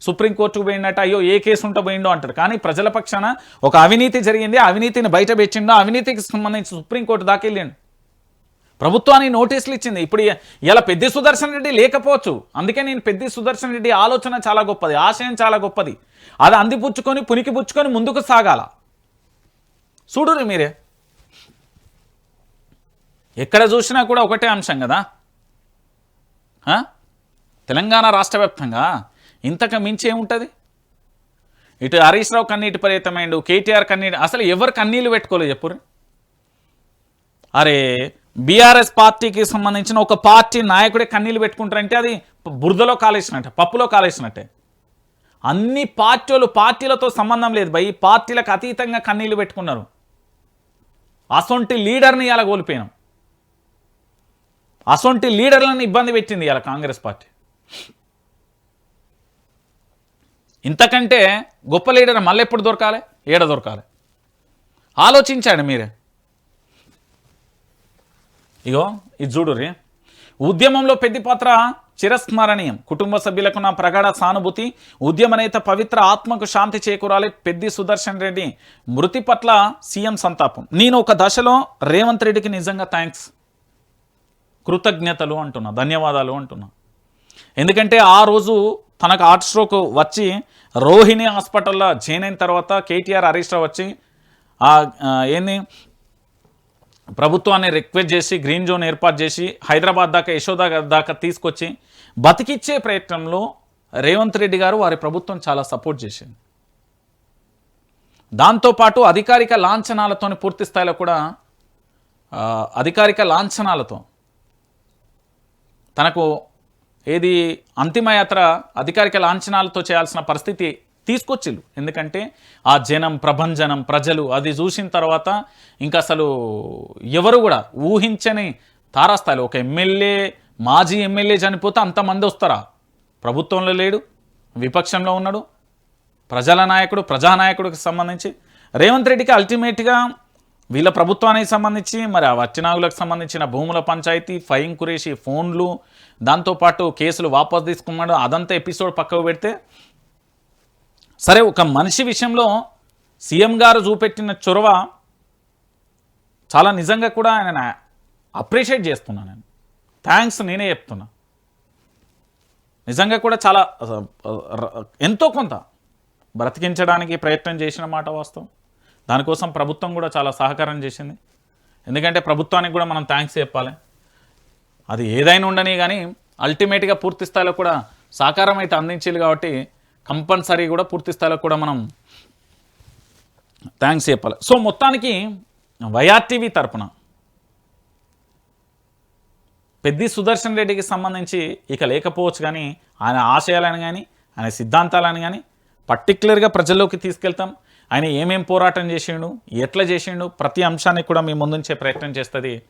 సుప్రీంకోర్టుకు పోయినట్టు అయ్యో ఏ కేసు ఉంటో పోయిండో అంటారు. కానీ ప్రజల పక్షాన ఒక అవినీతి జరిగింది, అవినీతిని బయట పెట్టిండో, అవినీతికి సంబంధించి సుప్రీంకోర్టు దాకా వెళ్ళిండు, ప్రభుత్వానికి నోటీసులు ఇచ్చింది. ఇప్పుడు ఇలా పెద్ది సుదర్శన్ రెడ్డి లేకపోవచ్చు. అందుకే నేను పెద్ది సుదర్శన్ రెడ్డి ఆలోచన చాలా గొప్పది, ఆశయం చాలా గొప్పది. అది అందిపుచ్చుకొని పుణికిపుచ్చుకొని ముందుకు సాగాల. చూడురు మీరే, ఎక్కడ చూసినా కూడా ఒకటే అంశం కదా. తెలంగాణ రాష్ట్ర వ్యాప్తంగా ఇంతకు మించి ఏముంటుంది? ఇటు హరీష్ రావు కన్నీటి పరిమితమైండు, కేటీఆర్ కన్నీటి, అసలు ఎవరు కన్నీళ్ళు పెట్టుకోలేదు చెప్పురు. అరే బీఆర్ఎస్ పార్టీకి సంబంధించిన ఒక పార్టీ నాయకుడే కన్నీళ్ళు పెట్టుకుంటారంటే అది బురదలో కాలేసినట్టే, పప్పులో కాలేసినట్టే. అన్ని పార్టీలతో సంబంధం లేదు భయ్, పార్టీలకు అతీతంగా కన్నీళ్ళు పెట్టుకున్నారు. అసొంటి లీడర్ని ఇలా కోల్పోయినాం, అసొంటి లీడర్లను ఇబ్బంది పెట్టింది ఇలా కాంగ్రెస్ పార్టీ. ఇంతకంటే గొప్ప లీడర్ మళ్ళీ ఎప్పుడు దొరకాలి, ఏడ దొరకాలి? ఆలోచించాడు మీరే. ఇగో ఇది చూడుర్రి, ఉద్యమంలో పెద్ద పాత్ర చిరస్మరణీయం, కుటుంబ సభ్యులకు నా ప్రగాఢ సానుభూతి, ఉద్యమ నేత పవిత్ర ఆత్మకు శాంతి చేకూరాలి, పెద్ది సుదర్శన్ రెడ్డి మృతి పట్ల సీఎం సంతాపం. నేను ఒక దశలో రేవంత్ రెడ్డికి నిజంగా థ్యాంక్స్, కృతజ్ఞతలు అంటున్నా, ధన్యవాదాలు అంటున్నా. ఎందుకంటే ఆ రోజు తనకు హార్ట్ స్ట్రోక్ వచ్చి రోహిణి హాస్పిటల్లో జాయిన్ అయిన తర్వాత కేటీఆర్ హరీష్ రావు వచ్చి ఏంది ప్రభుత్వాన్ని రిక్వెస్ట్ చేసి గ్రీన్ జోన్ ఏర్పాటు చేసి హైదరాబాద్ దాకా యశోదా దాకా తీసుకొచ్చి బతికిచ్చే ప్రయత్నంలో రేవంత్ రెడ్డి గారు వారి ప్రభుత్వం చాలా సపోర్ట్ చేసింది. దాంతోపాటు అధికారిక లాంఛనాలతో పూర్తి స్థాయిలో కూడా అధికారిక లాంఛనాలతో తనకు ఏది అంతిమయాత్ర అధికారిక లాంఛనాలతో చేయాల్సిన పరిస్థితి తీసుకొచ్చిళ్ళు. ఎందుకంటే ఆ జనం ప్రభంజనం ప్రజలు అది చూసిన తర్వాత ఇంకా అసలు ఎవరు కూడా ఊహించని తారాస్థాయిలో ఒక ఎమ్మెల్యే మాజీ ఎమ్మెల్యే చనిపోతే అంతమంది వస్తారా? ప్రభుత్వంలో లేడు, విపక్షంలో ఉన్నాడు, ప్రజల నాయకుడు, ప్రజానాయకుడికి సంబంధించి రేవంత్ రెడ్డికి అల్టిమేట్గా వీళ్ళ ప్రభుత్వానికి సంబంధించి మరి ఆ వచ్చినాగులకు సంబంధించిన భూముల పంచాయతీ, ఫైన్ కురేషి ఫోన్లు, దాంతోపాటు కేసులు వాపసు తీసుకున్నాడు, అదంతా ఎపిసోడ్ పక్కకు పెడితే సరే ఒక మనిషి విషయంలో సీఎం గారు చూపెట్టిన చొరవ చాలా నిజంగా కూడా ఆయన అప్రిషియేట్ చేస్తున్నాను. నేను థ్యాంక్స్ నేనే చెప్తున్నా. నిజంగా కూడా చాలా ఎంతో కొంత బ్రతికించడానికి ప్రయత్నం చేసిన మాట వాస్తవం. దానికోసం ప్రభుత్వం కూడా చాలా సహకారం చేసింది. ఎందుకంటే ప్రభుత్వానికి కూడా మనం థ్యాంక్స్ చెప్పాలి. అది ఏదైనా ఉండని కానీ అల్టిమేట్గా పూర్తి స్థాయిలో కూడా సహకారం అయితే అందించాలి కాబట్టి కంపల్సరీ కూడా పూర్తి స్థాయిలో కూడా మనం థ్యాంక్స్ చెప్పాలి. సో మొత్తానికి వైఆర్టీవీ తరపున పెద్ది సుదర్శన్ రెడ్డికి సంబంధించి ఇక లేకపోవచ్చు, కానీ ఆయన ఆశయాలను కానీ ఆయన సిద్ధాంతాలను కానీ పర్టికులర్గా ప్రజల్లోకి తీసుకెళ్తాం. ఆయన ఏమేం పోరాటం చేసిండు, ఎట్లా చేసిండు, ప్రతి అంశాన్ని కూడా మీ ముందుంచే ప్రయత్నం చేస్తుంది